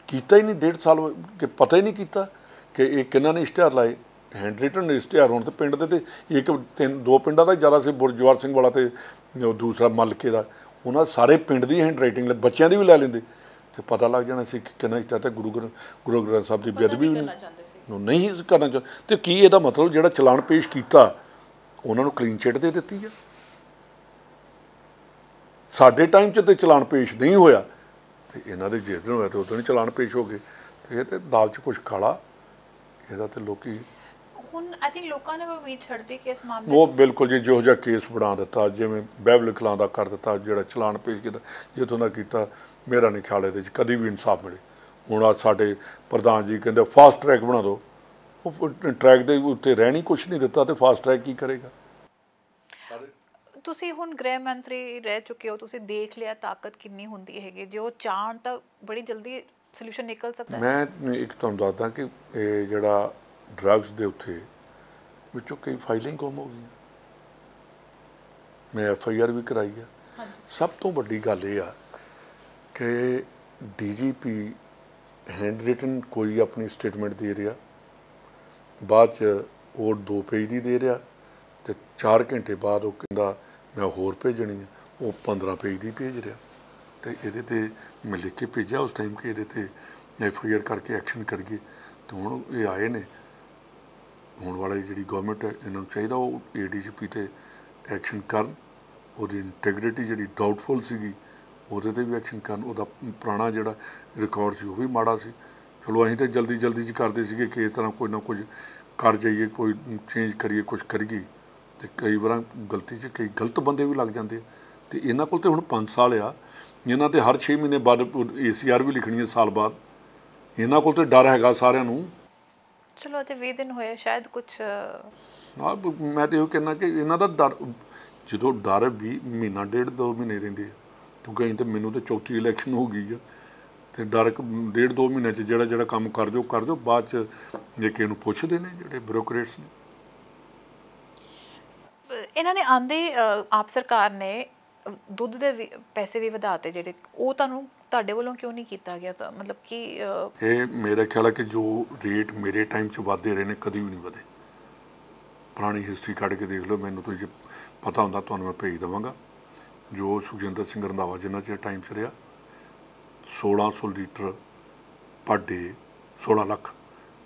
किया ही नहीं, 1.5 साल कि पता ही नहीं किया कि ये किन्हां ने इश्तिहार लाए। हैंड रिटन इश्तिहार होने तो पिंड के एक 2 पिंडों का ज़्यादा से, बुरजवार सिंह वाला तो दूसरा मलके का, उन्होंने सारे पिंड की हैंड राइटिंग बच्चों की भी लै लेंदे, तो पता लग जाना सी कि किन्ना इश्तिहार। तो गुरु ग्रंथ साहब की बेअदबी भी नहीं करना चाहते। तो की ਇਹਦਾ मतलब ਜਿਹੜਾ चलान पेश किया ਉਹਨਾਂ ਨੂੰ क्लीन चिट दे ਦਿੱਤੀ है। ਸਾਡੇ टाइम 'ਚ तो चलान पेश नहीं होया, तो इन्हों के जिस दिन होया तो उस दिन चलान पेश हो गए। तो ये तो दाल 'ਚ कुछ काला, ਇਹਦਾ तो लोग ਹੁਣ आई थिंक लोगों ने उम्मीद छड़ दी कि इस मामले वो बिल्कुल जी जो जिहा केस बना दिता, जिवें बाइबल कलां दा कर दिता, जिहड़ा चलान पेश किया जितों दा कीता, मेरा नहीं ख्याल ये कभी भी इंसाफ मिले। हुण आ साडे प्रधान जी कहते फास्ट ट्रैक बना दो, वो ट्रैक के उत्ते रहनी कुछ नहीं दिता, तो फास्ट ट्रैक की करेगा। ਤੁਸੀਂ ਹੁਣ ਗ੍ਰਹਿ ਮੰਤਰੀ ਰਹਿ ਚੁੱਕੇ ਹੋ, ਤੁਸੀਂ ਦੇਖ ਲਿਆ ਤਾਕਤ ਕਿੰਨੀ ਹੁੰਦੀ ਹੈਗੀ, ਜੋ ਚਾਹਣ ਤਾਂ ਬੜੀ ਜਲਦੀ ਸੋਲੂਸ਼ਨ ਨਿਕਲ ਸਕਦਾ ਹੈ। ਮੈਂ ਇੱਕ ਤੁਹਾਨੂੰ ਦੱਸਦਾ ਕਿ ਇਹ ਜਿਹੜਾ ਡਰੱਗਸ ਦੇ ਉੱਤੇ ਵਿੱਚੋਂ ਕਈ ਫਾਈਲਿੰਗ ਗੁੰਮ ਹੋ ਗਈਆਂ। ਮੈਂ FIR ਵੀ ਕਰਾਈ ਆ। ਸਭ ਤੋਂ ਵੱਡੀ ਗੱਲ ਇਹ ਆ ਕਿ DGP हैंड रिटन कोई अपनी स्टेटमेंट दे रहा, बाद वो 2 पेज की दे रहा, तो 4 घंटे बाद वो कहता मैं होर भेजनी है, वो 15 पेज की भेज रहा। तो ये मैं लिख के भेजा उस टाइम कि ये FIR करके एक्शन करिए। तो हुण ये आए ने, हुण वाली जी गवर्नमेंट है, इन्हों चाहिए वो ADGP ते एक्शन करन, वो इंटैग्रिटी जी डाउटफुल सी ਉਹਦੇ ਤੇ भी एक्शन करन। ਉਹਦਾ पुराना ਜਿਹੜਾ रिकॉर्ड ਸੀ ਉਹ भी माड़ा सी। चलो ਅਸੀਂ तो जल्दी जल्दी च करते ਸੀਗੇ कि इस तरह कोई ना कुछ कर जाइए, कोई चेंज करिए, कुछ करिए। तो कई बार गलती च कई गलत बंदे भी लग जाते। तो इन्हों को तो हुण 5 साल आ, इन्हों तो हर 6 महीने बाद ACR भी लिखनी है साल बाद। इन्हों को तो डर हैगा सारिਆਂ ਨੂੰ। ਚਲੋ ਅਜੇ 20 ਦਿਨ ਹੋਏ ਸ਼ਾਇਦ ਕੁਝ ਨਾ ਮੈਂ ਤਾਂ ਇਹੋ ਕਹਿੰਦਾ ਕਿ ਇਹਨਾਂ ਦਾ ਡਰ, ਜਦੋਂ ਡਰ ਵੀ ਮਹੀਨਾ ਡੇਢ 2 ਮਹੀਨੇ ਰਹਿੰਦੇ ਆ, ਕਿਉਂਕਿ ਅਸੀਂ ਤਾਂ ਮੈਨੂੰ ਤਾਂ ਚੌਥੀ ਇਲੈਕਸ਼ਨ ਹੋ ਗਈ ਆ, ਅਤੇ ਡਰ ਡੇਢ 2 ਮਹੀਨਿਆਂ 'ਚ ਜਿਹੜਾ ਕੰਮ ਕਰ ਜਾਓ ਬਾਅਦ 'ਚ ਜੇ ਕਿਸੇ ਨੂੰ ਪੁੱਛਦੇ ਨੇ ਜਿਹੜੇ ਬਿਊਰੋਕਰੇਟਸ ਨੇ। ਇਹਨਾਂ ਨੇ ਆਂਦੇ ਆਪ ਸਰਕਾਰ ਨੇ ਦੁੱਧ ਦੇ ਪੈਸੇ ਵੀ ਵਧਾਤੇ ਜਿਹੜੇ, ਉਹ ਤੁਹਾਡੇ ਵੱਲੋਂ ਕਿਉਂ ਨਹੀਂ ਕੀਤਾ ਗਿਆ? ਤਾਂ ਮਤਲਬ ਕਿ ਇਹ ਮੇਰਾ ਖਿਆਲ ਹੈ ਕਿ ਜੋ ਰੇਟ ਮੇਰੇ ਟਾਈਮ 'ਚ ਵਧਦੇ ਰਹੇ ਨੇ ਕਦੀ ਵੀ ਨਹੀਂ ਵਧੇ। ਪੁਰਾਣੀ ਹਿਸਟਰੀ ਕੱਢ ਕੇ ਦੇਖ ਲਓ, ਮੈਨੂੰ ਤਾਂ ਜੇ ਪਤਾ ਹੁੰਦਾ ਤੁਹਾਨੂੰ ਮੈਂ ਭੇਜ ਦੇਵਾਂਗਾ। ਜੋ ਸੁਖਜਿੰਦਰ ਸਿੰਘ ਰੰਧਾਵਾ ਜਿੰਨਾ ਚਿਰ ਟਾਈਮ 'ਚ ਰਿਹਾ 1600 ਲੀਟਰ ਪਰ ਡੇ, 16 ਲੱਖ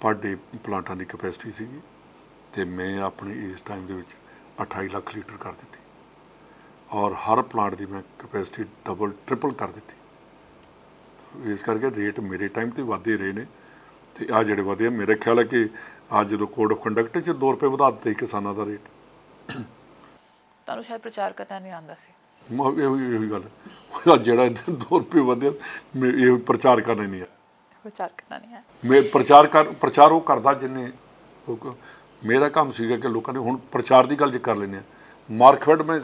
ਪਰ ਡੇ ਪਲਾਂਟਾਂ ਦੀ ਕਪੈਸਿਟੀ ਸੀਗੀ, ਅਤੇ ਮੈਂ ਆਪਣੇ ਇਸ ਟਾਈਮ ਦੇ ਵਿੱਚ 28 ਲੱਖ ਲੀਟਰ ਕਰ ਦਿੱਤੀ, ਔਰ ਹਰ ਪਲਾਂਟ ਦੀ ਮੈਂ ਕਪੈਸਿਟੀ ਡਬਲ ਟ੍ਰਿਪਲ ਕਰ ਦਿੱਤੀ। ਇਸ ਕਰਕੇ ਰੇਟ ਮੇਰੇ ਟਾਈਮ 'ਤੇ ਵਧਦੇ ਰਹੇ ਨੇ, ਅਤੇ ਆਹ ਜਿਹੜੇ ਵਧੇ ਮੇਰਾ ਖਿਆਲ ਹੈ ਕਿ ਅੱਜ ਜਦੋਂ ਕੋਡ ਆਫ ਕੰਡਕਟ 'ਚ 2 ਰੁਪਏ ਵਧਾ ਦਿੱਤੇ ਕਿਸਾਨਾਂ ਦਾ ਰੇਟ। ਤੁਹਾਨੂੰ ਸ਼ਾਇਦ ਪ੍ਰਚਾਰ ਕਰਨਾ ਨਹੀਂ ਆਉਂਦਾ ਸੀ। ਇਹੋ ਗੱਲ ਜਿਹੜਾ 2 ਰੁਪਏ ਵਧਿਆ, ਇਹ ਪ੍ਰਚਾਰ ਕਰਨਾ ਨਹੀਂ ਹੈ। ਪ੍ਰਚਾਰ ਕਰਨਾ ਨਹੀਂ ਹੈ। ਮੈਂ ਪ੍ਰਚਾਰ ਉਹ ਕਰਦਾ ਜਿੰਨੇ, ਮੇਰਾ ਕੰਮ ਸੀਗਾ ਕਿ ਲੋਕਾਂ ਨੇ ਹੁਣ ਪ੍ਰਚਾਰ ਦੀ ਗੱਲ ਜੇ ਕਰ ਲੈਂਦੇ ਹਾਂ। ਮਾਰਕਫੈਡ ਮੈਂ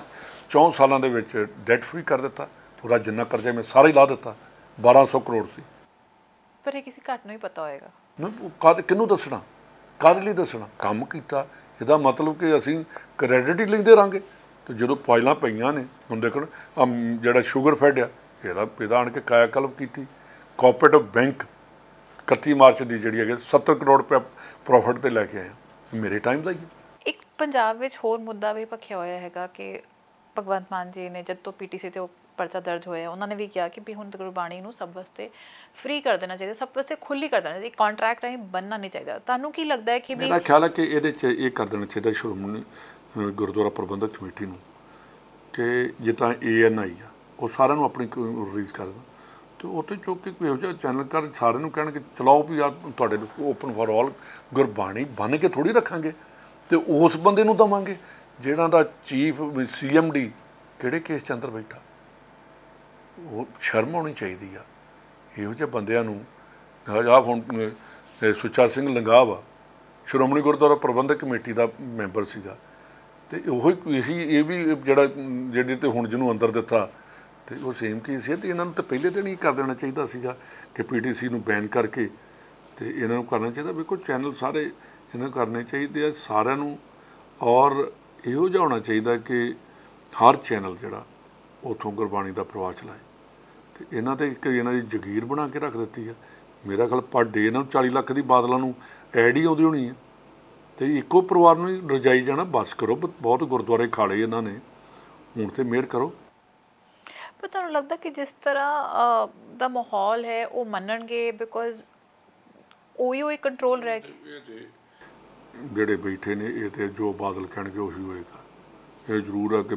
4 ਸਾਲਾਂ ਦੇ ਵਿੱਚ ਡੈਟ ਫਰੀ ਕਰ ਦਿੱਤਾ, ਪੂਰਾ ਜਿੰਨਾ ਕਰਜ਼ਾ ਮੈਂ ਸਾਰਾ ਹੀ ਲਾ ਦਿੱਤਾ, 1200 ਕਰੋੜ ਸੀ। ਪਰ ਇਹ ਕਿਸੇ ਘੱਟ ਨੂੰ ਹੀ ਪਤਾ ਹੋਏਗਾ ਨਾ, ਕਿਹਨੂੰ ਦੱਸਣਾ, ਕਾਹਦੇ ਲਈ ਦੱਸਣਾ? ਕੰਮ ਕੀਤਾ, ਇਹਦਾ ਮਤਲਬ ਕਿ ਅਸੀਂ ਕ੍ਰੈਡਿਟ ਹੀ ਲੈਂਦੇ ਰਹਾਂਗੇ। ਅਤੇ ਜਦੋਂ ਫਾਈਲਾਂ ਪਈਆਂ ਨੇ, ਹੁਣ ਦੇਖਣ ਜਿਹੜਾ ਸ਼ੂਗਰ ਫੈਡ ਆ, ਇਹਦਾ ਆਣ ਕੇ ਕਾਇਆ ਕਲਪ ਕੀਤੀ। ਕੋਆਪਰੇਟਿਵ ਬੈਂਕ 31 ਮਾਰਚ ਦੀ ਜਿਹੜੀ ਹੈਗੀ 70 ਕਰੋੜ ਰੁਪਇਆ ਪ੍ਰੋਫਿਟ 'ਤੇ ਲੈ ਕੇ ਆਇਆ, ਮੇਰੇ ਟਾਈਮ ਦਾ ਹੀ ਹੈ। ਇੱਕ ਪੰਜਾਬ ਵਿੱਚ ਹੋਰ ਮੁੱਦਾ ਵੀ ਭਖਿਆ ਹੋਇਆ ਹੈਗਾ ਕਿ ਭਗਵੰਤ ਮਾਨ ਜੀ ਨੇ ਜਦ ਤੋਂ PTC 'ਤੇ ਉਹ ਪਰਚਾ ਦਰਜ ਹੋਇਆ, ਉਹਨਾਂ ਨੇ ਵੀ ਕਿਹਾ ਕਿ ਵੀ ਹੁਣ ਗੁਰਬਾਣੀ ਨੂੰ ਸਭ ਵਾਸਤੇ ਫ੍ਰੀ ਕਰ ਦੇਣਾ ਚਾਹੀਦਾ, ਸਭ ਵਾਸਤੇ ਖੁੱਲ੍ਹੀ ਕਰ ਦੇਣਾ ਚਾਹੀਦਾ, ਕੰਟਰੈਕਟ ਰਾਹੀਂ ਬਣਨਾ ਨਹੀਂ ਚਾਹੀਦਾ। ਤੁਹਾਨੂੰ ਕੀ ਲੱਗਦਾ ਹੈ ਕਿ ਵੀ? ਮੇਰਾ ਖਿਆਲ ਹੈ ਕਿ ਇਹਦੇ 'ਚ ਇਹ ਕਰ ਦੇਣਾ ਚਾਹੀਦਾ ਸ਼੍ਰੋਮਣੀ ਗੁਰਦੁਆਰਾ ਪ੍ਰਬੰਧਕ ਕਮੇਟੀ ਨੂੰ, ਕਿ ਜਿੱਦਾਂ ANI ਆ ਉਹ ਸਾਰਿਆਂ ਨੂੰ ਆਪਣੀ ਰਿਲੀਜ਼ ਕਰ ਦੇਣ, ਅਤੇ ਉੱਥੇ ਚੁੱਕ ਕੇ ਕੋਈ ਇਹੋ ਜਿਹਾ ਚੈਨਲ ਕਰ ਸਾਰਿਆਂ ਨੂੰ ਕਹਿਣ ਕਿ ਚਲਾਓ ਵੀ ਆ ਤੁਹਾਡੇ ਓਪਨ ਫਾਰ ਆਲ, ਗੁਰਬਾਣੀ ਬੰਨ੍ਹ ਕੇ ਥੋੜ੍ਹੀ ਰੱਖਾਂਗੇ, ਅਤੇ ਉਸ ਬੰਦੇ ਨੂੰ ਦੇਵਾਂਗੇ ਜਿਹੜਾ ਦਾ ਚੀਫ CMD ਕਿਹੜੇ ਕੇਸ 'ਚ ਅੰਦਰ ਬੈਠਾ। ਉਹ ਸ਼ਰਮ ਆਉਣੀ ਚਾਹੀਦੀ ਆ ਇਹੋ ਜਿਹੇ ਬੰਦਿਆਂ ਨੂੰ। ਆਹ ਹੁਣ ਸੁੱਚਾ ਸਿੰਘ ਲੰਗਾਹ ਸ਼੍ਰੋਮਣੀ ਗੁਰਦੁਆਰਾ ਪ੍ਰਬੰਧਕ ਕਮੇਟੀ ਦਾ ਮੈਂਬਰ ਸੀਗਾ, ਅਤੇ ਉਹ ਇਹ ਵੀ ਜਿਹੜੇ 'ਤੇ ਹੁਣ ਜਿਹਨੂੰ ਅੰਦਰ ਦਿੱਤਾ, ਅਤੇ ਉਹ ਸੇਮ ਕੇਸ ਹੈ। ਅਤੇ ਇਹਨਾਂ ਨੂੰ ਤਾਂ ਪਹਿਲੇ ਦਿਨ ਹੀ ਕਰ ਦੇਣਾ ਚਾਹੀਦਾ ਸੀਗਾ ਕਿ PTC ਨੂੰ ਬੈਨ ਕਰਕੇ, ਅਤੇ ਇਹਨਾਂ ਨੂੰ ਕਰਨਾ ਚਾਹੀਦਾ। ਵੇਖੋ ਚੈਨਲ ਸਾਰੇ ਇਹਨਾਂ ਨੂੰ ਕਰਨੇ ਚਾਹੀਦੇ ਆ ਸਾਰਿਆਂ ਨੂੰ, ਔਰ ਇਹੋ ਜਿਹਾ ਹੋਣਾ ਚਾਹੀਦਾ ਕਿ ਹਰ ਚੈਨਲ ਜਿਹੜਾ ਉੱਥੋਂ ਗੁਰਬਾਣੀ ਦਾ ਪ੍ਰਵਾਹ ਚਲਾਏ। ਅਤੇ ਇਹਨਾਂ 'ਤੇ ਇੱਕ ਇਹਨਾਂ ਦੀ ਜਗੀਰ ਬਣਾ ਕੇ ਰੱਖ ਦਿੱਤੀ ਆ। ਮੇਰਾ ਖਿਆਲ ਪਰ ਡੇ ਇਹਨਾਂ ਨੂੰ 40 ਲੱਖ ਦੀ ਬਾਦਲਾਂ ਨੂੰ ਐਡ ਹੀ ਆਉਂਦੀ ਹੋਣੀ ਆ, ਅਤੇ ਇੱਕੋ ਪਰਿਵਾਰ ਨੂੰ ਹੀ ਰਜਾਈ ਜਾਣਾ। ਬਸ ਕਰੋ, ਬਹੁਤ ਗੁਰਦੁਆਰੇ ਖਾੜੇ ਇਹਨਾਂ ਨੇ, ਹੁਣ ਤਾਂ ਮਿਹਰ ਕਰੋ। ਪਰ ਤੁਹਾਨੂੰ ਲੱਗਦਾ ਕਿ ਜਿਸ ਤਰ੍ਹਾਂ ਦਾ ਮਾਹੌਲ ਹੈ ਉਹ ਮੰਨਣਗੇ? ਬਿਕੋਜ਼ ਉਹੀ ਕੰਟਰੋਲ ਰਹਿ ਗਿਆ। ਜਿਹੜੇ ਬੈਠੇ ਨੇ ਇਹ ਤਾਂ ਜੋ ਬਾਦਲ ਕਹਿਣਗੇ ਉਹੀ ਹੋਏਗਾ। ਇਹ ਜ਼ਰੂਰ ਹੈ ਕਿ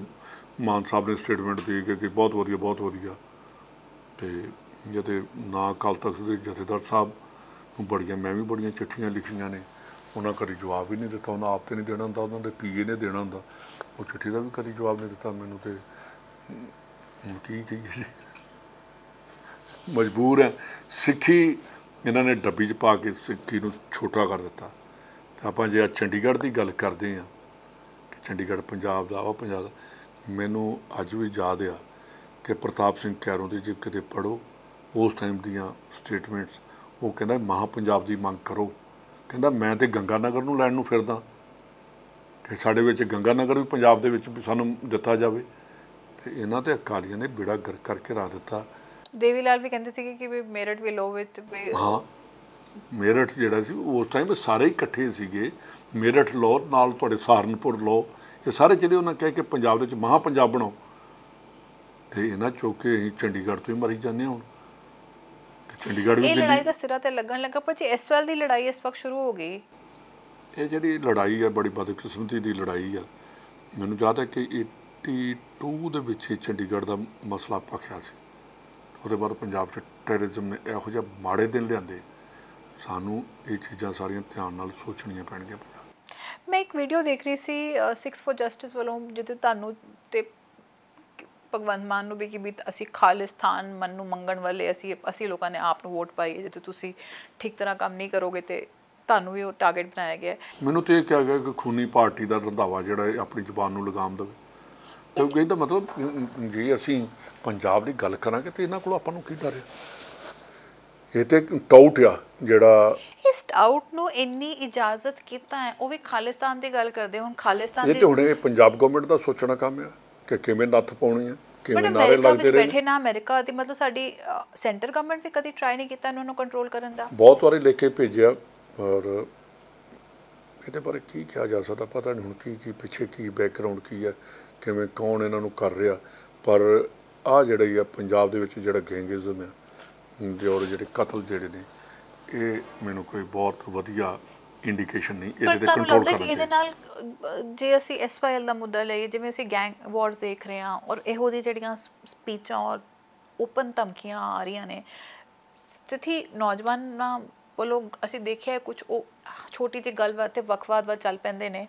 ਮਾਨ ਸਾਹਿਬ ਨੇ ਸਟੇਟਮੈਂਟ ਦੇ ਕੇ ਕਿ ਬਹੁਤ ਵਧੀਆ ਬਹੁਤ ਵਧੀਆ, ਅਤੇ ਜਿਹਦੇ ਨਾ ਅਕਾਲ ਤਖਤ ਦੇ ਜਥੇਦਾਰ ਸਾਹਿਬ ਨੂੰ ਮੈਂ ਵੀ ਬੜੀਆਂ ਚਿੱਠੀਆਂ ਲਿਖੀਆਂ ਨੇ, ਉਹਨਾਂ ਕਦੀ ਜਵਾਬ ਹੀ ਨਹੀਂ ਦਿੱਤਾ। ਉਹਨਾਂ ਆਪ 'ਤੇ ਨਹੀਂ ਦੇਣਾ ਹੁੰਦਾ, ਉਹਨਾਂ ਦੇ PA ਨੇ ਦੇਣਾ ਹੁੰਦਾ, ਉਹ ਚਿੱਠੀ ਦਾ ਵੀ ਕਦੀ ਜਵਾਬ ਨਹੀਂ ਦਿੱਤਾ ਮੈਨੂੰ। ਅਤੇ ਹੁਣ ਕੀ ਕਹੀਏ ਜੀ, ਮਜਬੂਰ ਹੈ। ਸਿੱਖੀ ਇਹਨਾਂ ਨੇ ਡੱਬੀ 'ਚ ਪਾ ਕੇ ਸਿੱਖੀ ਨੂੰ ਛੋਟਾ ਕਰ ਦਿੱਤਾ। ਅਤੇ ਆਪਾਂ ਜੇ ਚੰਡੀਗੜ੍ਹ ਦੀ ਗੱਲ ਕਰਦੇ ਹਾਂ ਕਿ ਚੰਡੀਗੜ੍ਹ ਪੰਜਾਬ ਦਾ, ਉਹ ਪੰਜਾਬ ਦਾ, ਮੈਨੂੰ ਅੱਜ ਵੀ ਯਾਦ ਆ ਕਿ ਪ੍ਰਤਾਪ ਸਿੰਘ ਕੈਰੋਂ ਦੀ ਜੇ ਕਿਤੇ ਪੜ੍ਹੋ ਉਸ ਟਾਈਮ ਦੀਆਂ ਸਟੇਟਮੈਂਟਸ, ਉਹ ਕਹਿੰਦਾ ਮਹਾਂ ਪੰਜਾਬ ਦੀ ਮੰਗ ਕਰੋ। ਕਹਿੰਦਾ ਮੈਂ ਤਾਂ ਗੰਗਾ ਨਗਰ ਨੂੰ ਲੈਣ ਨੂੰ ਫਿਰਦਾ ਕਿ ਸਾਡੇ ਵਿੱਚ ਗੰਗਾ ਨਗਰ ਵੀ ਪੰਜਾਬ ਦੇ ਵਿੱਚ ਸਾਨੂੰ ਦਿੱਤਾ ਜਾਵੇ। ਅਤੇ ਇਹਨਾਂ 'ਤੇ ਅਕਾਲੀਆਂ ਨੇ ਬੇੜਾ ਗਰਕ ਕਰਕੇ ਰੱਖ ਦਿੱਤਾ। ਦੇਵੀ ਲਾਲ ਵੀ ਕਹਿੰਦੇ ਸੀਗੇ ਕਿ ਵੀ ਮੇਰਠ ਵੀ ਲੋ ਵਿੱਚ। ਹਾਂ, ਮੇਰਠ ਜਿਹੜਾ ਸੀ ਉਸ ਟਾਈਮ ਸਾਰੇ ਇਕੱਠੇ ਸੀਗੇ, ਮੇਰਠ ਲਓ ਨਾਲ ਤੁਹਾਡੇ ਸਹਾਰਨਪੁਰ ਲਓ, ਇਹ ਸਾਰੇ ਜਿਹੜੇ ਉਹਨਾਂ ਕਹਿ ਕੇ ਪੰਜਾਬ ਦੇ ਵਿੱਚ ਮਹਾਂ ਪੰਜਾਬ ਬਣਾਓ। ਅਤੇ ਇਹਨਾਂ ਚੁੱਕ ਕੇ ਅਸੀਂ ਚੰਡੀਗੜ੍ਹ ਤੋਂ ਹੀ ਮਰੀ ਜਾਂਦੇ ਹਾਂ ਹੁਣ। ਚੰਡੀਗੜ੍ਹ ਵੀ ਲੜਾਈ ਦਾ ਸਿਰਾ 'ਤੇ ਲੱਗਣ ਲੱਗਾ, ਪਰ ਜੇ ਇਸ ਵੱਲ ਦੀ ਲੜਾਈ ਇਸ ਵਕਤ ਸ਼ੁਰੂ ਹੋ ਗਈ। ਇਹ ਜਿਹੜੀ ਲੜਾਈ ਆ ਬੜੀ ਬਦਕਿਸਮਤੀ ਦੀ ਲੜਾਈ ਆ। ਮੈਨੂੰ ਯਾਦ ਹੈ ਕਿ 82 ਦੇ ਵਿੱਚ ਹੀ ਚੰਡੀਗੜ੍ਹ ਦਾ ਮਸਲਾ ਭਖਿਆ ਸੀ। ਉਹਦੇ ਬਾਅਦ ਪੰਜਾਬ 'ਚ ਟੈਰਰਿਜ਼ਮ ਨੇ ਇਹੋ ਜਿਹਾ ਮਾੜੇ ਦਿਨ ਲਿਆਂਦੇ। ਸਾਨੂੰ ਇਹ ਚੀਜ਼ਾਂ ਸਾਰੀਆਂ ਧਿਆਨ ਨਾਲ ਸੋਚਣੀਆਂ ਪੈਣਗੀਆਂ। ਮੈਂ ਇੱਕ ਵੀਡੀਓ ਦੇਖ ਰਹੀ ਸੀ 6 ਫॉर ਜਸਟਿਸ ਵੱਲੋਂ, ਜਿੱਥੇ ਤੁਹਾਨੂੰ ਅਤੇ ਭਗਵੰਤ ਮਾਨ ਨੂੰ ਵੀ ਕਿ ਵੀ ਅਸੀਂ ਖਾਲਿਸਤਾਨ ਮਨ ਨੂੰ ਮੰਗਣ ਵਾਲੇ ਅਸੀਂ ਲੋਕਾਂ ਨੇ ਆਪ ਨੂੰ ਵੋਟ ਪਾਈ ਹੈ, ਜਿੱਥੇ ਤੁਸੀਂ ਠੀਕ ਤਰ੍ਹਾਂ ਕੰਮ ਨਹੀਂ ਕਰੋਗੇ ਅਤੇ ਤੁਹਾਨੂੰ ਵੀ ਉਹ ਟਾਰਗੇਟ ਬਣਾਇਆ ਗਿਆ ਹੈ। ਮੈਨੂੰ ਤਾਂ ਇਹ ਕਿਹਾ ਗਿਆ ਕਿ ਖੂਨੀ ਪਾਰਟੀ ਦਾ ਰੰਧਾਵਾ ਜਿਹੜਾ ਇਹ ਆਪਣੀ ਜ਼ੁਬਾਨ ਨੂੰ ਲਗਾਮ ਦੇਵੇ। ਤੇ ਇਹਦਾ ਮਤਲਬ ਜੇ ਅਸੀਂ ਪੰਜਾਬ ਦੀ ਗੱਲ ਕਰਾਂਗੇ ਤਾਂ ਇਹਨਾਂ ਕੋਲ ਆਪਾਂ ਨੂੰ ਕੀ ਡਰ ਹੈ? ਇਹ ਤੇ ਟਾਊਟ ਆ ਜਿਹੜਾ ਇਸ ਟਾਊਟ ਨੂੰ ਇੰਨੀ ਇਜਾਜ਼ਤ ਕੀਤਾ ਹੈ, ਉਹ ਵੀ ਖਾਲਿਸਤਾਨ ਦੀ ਗੱਲ ਕਰਦੇ ਹੁਣ ਖਾਲਿਸਤਾਨ ਇਹ ਤੇ ਹੁਣ ਇਹ ਪੰਜਾਬ ਗਵਰਨਮੈਂਟ ਦਾ ਸੋਚਣਾ ਕੰਮ ਆ ਕਿ ਕਿਵੇਂ ਨੱਥ ਪਾਉਣੀ ਹੈ, ਕਿਵੇਂ ਨਾਰੇ ਲੱਗਦੇ ਰਹੇ। ਬੈਠੇ ਨਾ ਅਮਰੀਕਾ ਦੀ ਮਤਲਬ ਸਾਡੀ ਸੈਂਟਰ ਗਵਰਨਮੈਂਟ ਵੀ ਕਦੀ ਟਰਾਈ ਨਹੀਂ ਕੀਤਾ ਇਹਨਾਂ ਨੂੰ ਕੰਟਰੋਲ ਕਰਨ ਦਾ। ਬਹੁਤ ਵਾਰੀ ਲਿਖ ਕੇ ਭੇਜਿਆ ਔਰ ਇਹਦੇ ਬਾਰੇ ਕੀ ਕਿਹਾ ਜਾ ਸਕਦਾ ਪਤਾ ਨਹੀਂ ਹੁਣ ਕੀ ਪਿੱਛੇ ਕੀ ਬੈਕਗਰਾਉਂਡ ਕੀ ਹੈ, ਕਿਵੇਂ ਕੌਣ ਇਹਨਾਂ ਨੂੰ ਕਰ ਰਿਹਾ। ਪਰ ਆਹ ਜਿਹੜਾ ਹੀ ਆ ਪੰਜਾਬ ਦੇ ਵਿੱਚ ਜਿਹੜਾ ਗੈਂਗਿਜ਼ਮ ਆ ਔਰ ਜਿਹੜੇ ਕਤਲ ਜਿਹੜੇ ਨੇ ਇਹ ਮੈਨੂੰ ਕੋਈ ਬਹੁਤ ਵਧੀਆ ਇੰਡੀਕੇਸ਼ਨ ਨਹੀਂ ਇਹਦੇ ਤੇ ਕੰਟਰੋਲ ਕਰਨਾ ਚਾਹੀਦਾ। ਇਹਦੇ ਨਾਲ ਜੇ ਅਸੀਂ SYL ਦਾ ਮੁੱਦਾ ਲਈਏ, ਜਿਵੇਂ ਅਸੀਂ ਗੈਂਗ ਵਾਰਸ ਦੇਖ ਰਹੇ ਹਾਂ ਔਰ ਇਹੋ ਜਿਹੀ ਜਿਹੜੀਆਂ ਸਪੀਚਾਂ ਔਰ ਓਪਨ ਧਮਕੀਆਂ ਆ ਰਹੀਆਂ ਨੇ, ਸਥਿਤੀ ਨੌਜਵਾਨਾਂ ਵੱਲੋਂ ਅਸੀਂ ਦੇਖਿਆ ਕੁਝ ਉਹ ਛੋਟੀ ਜਿਹੀ ਗੱਲਬਾਤ ਤੇ ਵਕਵਾਦ ਵੱਲ ਚੱਲ ਪੈਂਦੇ ਨੇ